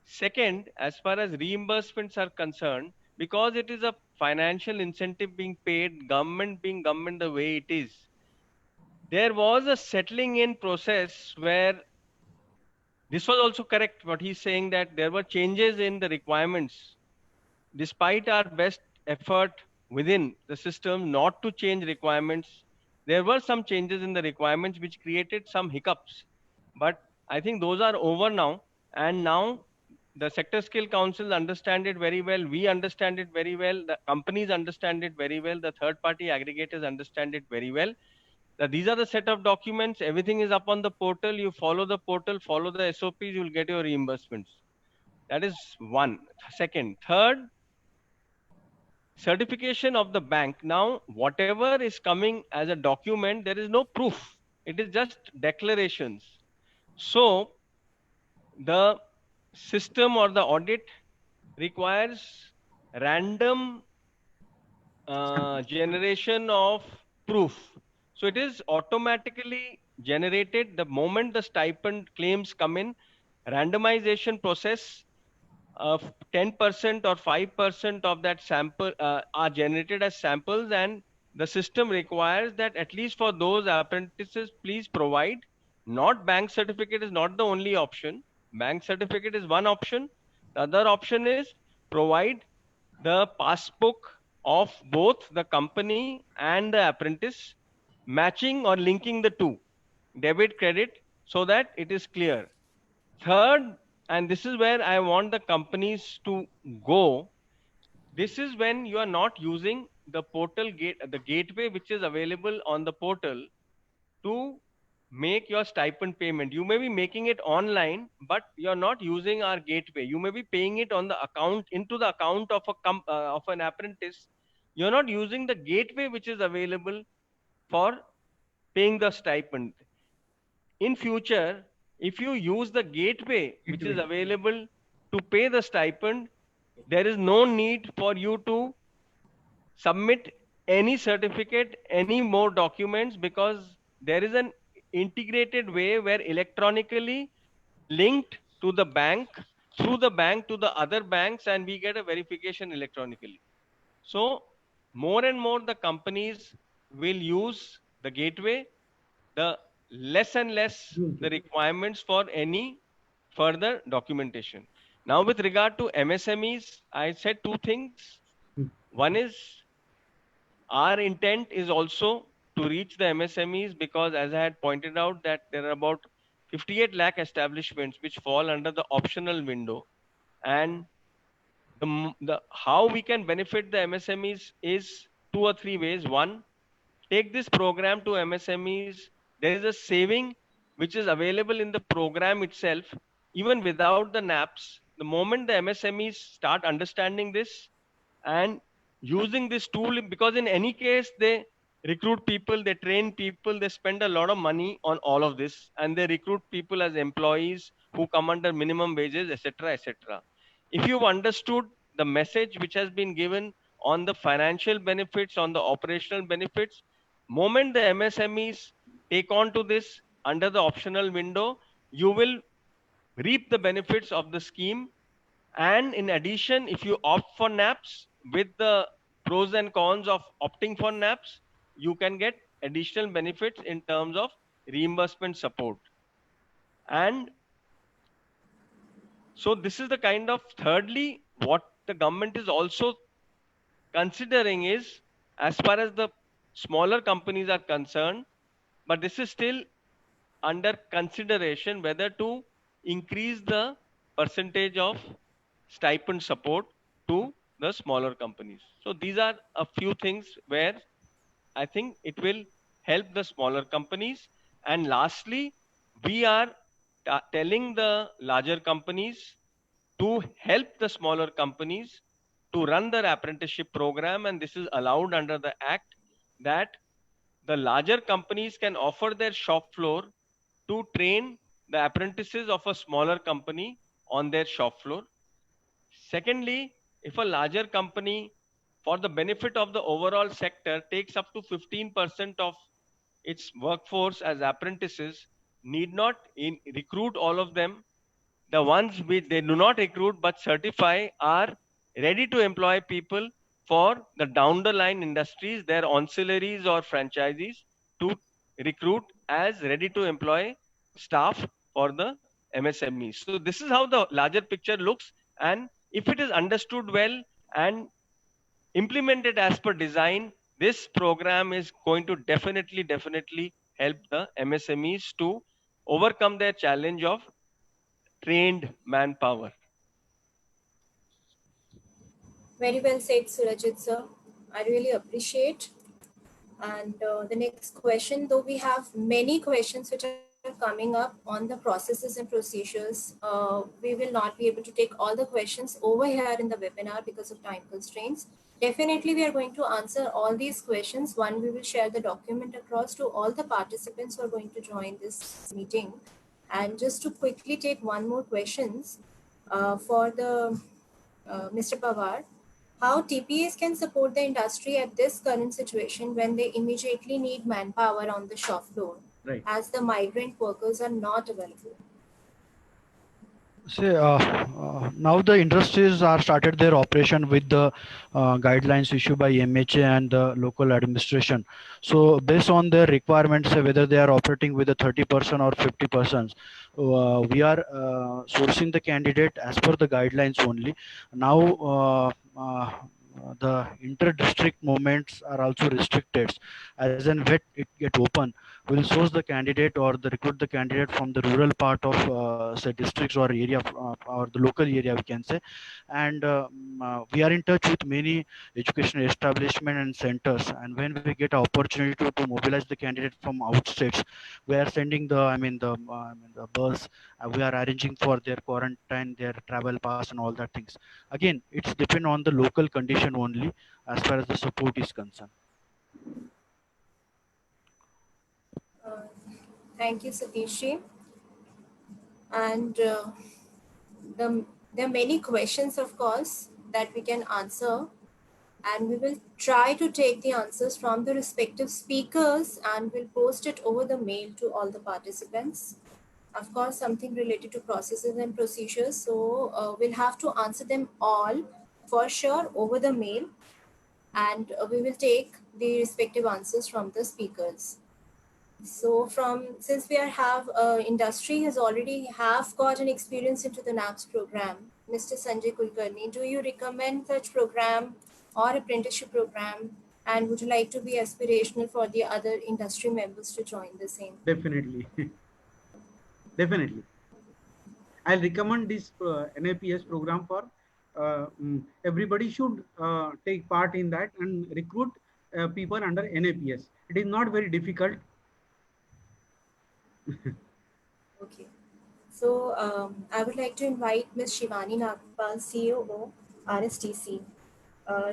Speaker 2: Second, as far as reimbursements are concerned, because it is a financial incentive being paid, government being government the way it is, there was a settling in process where this was also correct what he's saying, that there were changes in the requirements despite our best effort within the system not to change requirements. There were some changes in the requirements which created some hiccups, but I think those are over now. And now the sector skill councils understand it very well, we understand it very well, the companies understand it very well, the third party aggregators understand it very well. These are the set of documents, everything is up on the portal, you follow the portal, follow the SOPs, you'll get your reimbursements. That is one. Second, third, certification of the bank. Now whatever is coming as a document, there is no proof, it is just declarations. So the system or the audit requires random generation of proof. So it is automatically generated the moment the stipend claims come in. Randomization process of 10% or 5% of that sample are generated as samples, and the system requires that at least for those apprentices, please provide. Not bank certificate is not the only option. Bank certificate is one option. The other option is provide the passbook of both the company and the apprentice, matching or linking the two, debit, credit, so that it is clear. Third, and this is where I want the companies to go, this is when you are not using the portal the gateway which is available on the portal to make your stipend payment. You may be making it online, but you're not using our gateway. You may be paying it on the account, into the account of of an apprentice. You're not using the gateway which is available for paying the stipend. In future, if you use the gateway which is available to pay the stipend, there is no need for you to submit any certificate, any more documents, because there is an integrated way where electronically linked to the bank, through the bank to the other banks, and we get a verification electronically. So more and more the companies will use the gateway. The less and less the requirements for any further documentation. Now, with regard to MSMEs, I said two things. One is our intent is also to reach the MSMEs because, as I had pointed out, that there are about 58 lakh establishments which fall under the optional window, and the how we can benefit the MSMEs is two or three ways. One, take this program to MSMEs. There is a saving which is available in the program itself, even without the NAPs. The moment the MSMEs start understanding this and using this tool, because in any case they recruit people, they train people, they spend a lot of money on all of this, and they recruit people as employees who come under minimum wages, etc., etc. If you've understood the message which has been given on the financial benefits, on the operational benefits, moment the MSMEs take on to this under the optional window, you will reap the benefits of the scheme. And in addition, if you opt for NAPs, with the pros and cons of opting for NAPs, you can get additional benefits in terms of reimbursement support. And so this is the kind of, thirdly, what the government is also considering is, as far as the smaller companies are concerned, but this is still under consideration whether to increase the percentage of stipend support to the smaller companies. So these are a few things where I think it will help the smaller companies. And lastly, we are telling the larger companies to help the smaller companies to run their apprenticeship program, and this is allowed under the act, that the larger companies can offer their shop floor to train the apprentices of a smaller company on their shop floor. Secondly, if a larger company, for the benefit of the overall sector, takes up to 15% of its workforce as apprentices, need not recruit all of them. The ones which they do not recruit but certify are ready to employ people for the down the line industries, their ancillaries or franchisees, to recruit as ready to employ staff for the MSMEs. So this is how the larger picture looks, and if it is understood well and implemented as per design, this program is going to definitely help the MSMEs to overcome their challenge of trained manpower.
Speaker 1: Very well said, Surajit sir. I really appreciate. And the next question, though we have many questions which are coming up on the processes and procedures, we will not be able to take all the questions over here in the webinar because of time constraints. Definitely, we are going to answer all these questions. One, we will share the document across to all the participants who are going to join this meeting. And just to quickly take one more questions for the Mr. Pawar, how TPAs can support the industry at this current situation when they immediately need manpower on the shop floor,
Speaker 4: Right.
Speaker 1: as the migrant workers are not available.
Speaker 3: Say, now the industries are started their operation with the guidelines issued by MHA and the local administration. So based on their requirements, whether they are operating with a 30% or 50%, we are sourcing the candidate as per the guidelines only. Now the inter-district movements are also restricted. As and when it get open, we'll source the candidate or the recruit the candidate from the rural part of say districts or area or the local area, we can say. And we are in touch with many educational establishment and centers, and when we get an opportunity to mobilize the candidate from outstates, we are sending the the bus, we are arranging for their quarantine, their travel pass and all that things. Again, it's depend on the local condition only as far as the support is concerned.
Speaker 1: Uh, Thank you, Satish. And there are many questions, of course, that we can answer. And we will try to take the answers from the respective speakers and we'll post it over the mail to all the participants. Of course, something related to processes and procedures. So we'll have to answer them all for sure over the mail. And we will take the respective answers from the speakers. So since we have industry has already got an experience into the NAPS program, Mr. Sanjay Kulkarni, do you recommend such program or apprenticeship program? And would you like to be aspirational for the other industry members to join the same?
Speaker 4: Definitely. Definitely. I'll recommend this NAPS program for everybody should take part in that and recruit people under NAPS. It is not very difficult.
Speaker 1: Okay. So I would like to invite Ms. Shivani Nagpal, COO, RSTC.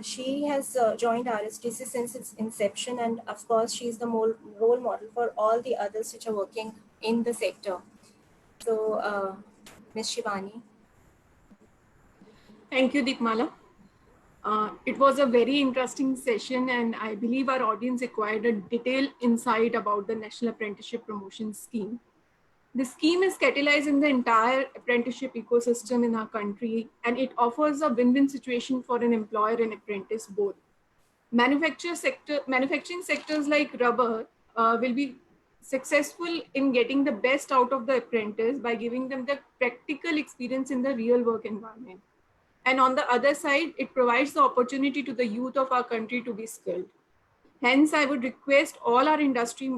Speaker 1: She has joined RSTC since its inception, and of course, she is the role model for all the others which are working in the sector. So, Ms. Shivani.
Speaker 5: Thank you, Deepmala. It was a very interesting session, and I believe our audience acquired a detailed insight about the National Apprenticeship Promotion Scheme. The scheme is catalyzing the entire apprenticeship ecosystem in our country, and it offers a win-win situation for an employer and apprentice both. Manufacturing sectors like rubber will be successful in getting the best out of the apprentice by giving them the practical experience in the real work environment. And on the other side, it provides the opportunity to the youth of our country to be skilled. Hence, I would request all our industry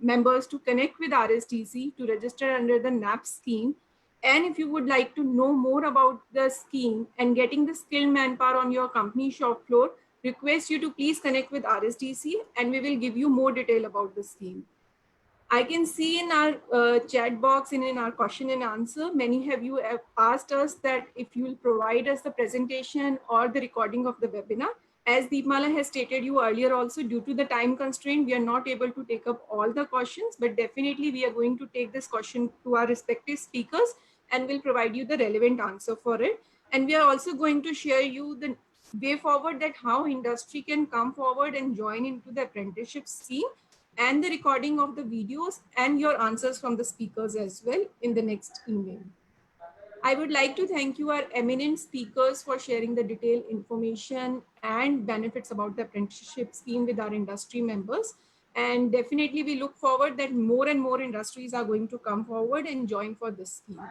Speaker 5: members to connect with RSTC to register under the NAPS scheme. And if you would like to know more about the scheme and getting the skilled manpower on your company shop floor, request you to please connect with RSTC and we will give you more detail about the scheme. I can see in our chat box and in our question and answer, many of you have asked us that if you will provide us the presentation or the recording of the webinar. As Deepmala has stated you earlier also, due to the time constraint, we are not able to take up all the questions, but definitely we are going to take this question to our respective speakers and will provide you the relevant answer for it. And we are also going to share you the way forward that how industry can come forward and join into the apprenticeship scheme, and the recording of the videos and your answers from the speakers as well in the next email. I would like to thank you, our eminent speakers, for sharing the detailed information and benefits about the apprenticeship scheme with our industry members. And definitely we look forward that more and more industries are going to come forward and join for this scheme.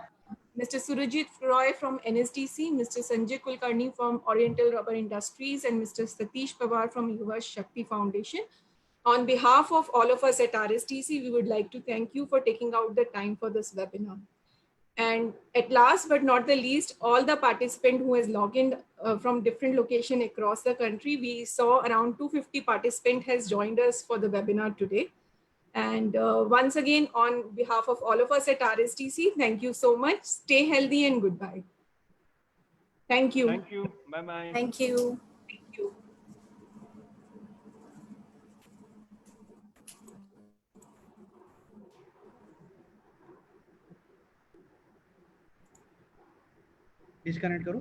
Speaker 5: Mr. Surajit Roy from NSDC, Mr. Sanjay Kulkarni from Oriental Rubber Industries, and Mr. Satish Pawar from Yuva Shakti Foundation. On behalf of all of us at RSTC, we would like to thank you for taking out the time for this webinar. And at last but not the least, all the participants who has logged in from different locations across the country, we saw around 250 participants has joined us for the webinar today. And once again, on behalf of all of us at RSTC, thank you so much. Stay healthy and goodbye. Thank you.
Speaker 2: Thank you. Bye-bye.
Speaker 1: Thank you.
Speaker 5: Thank you.
Speaker 4: Disconnect करो.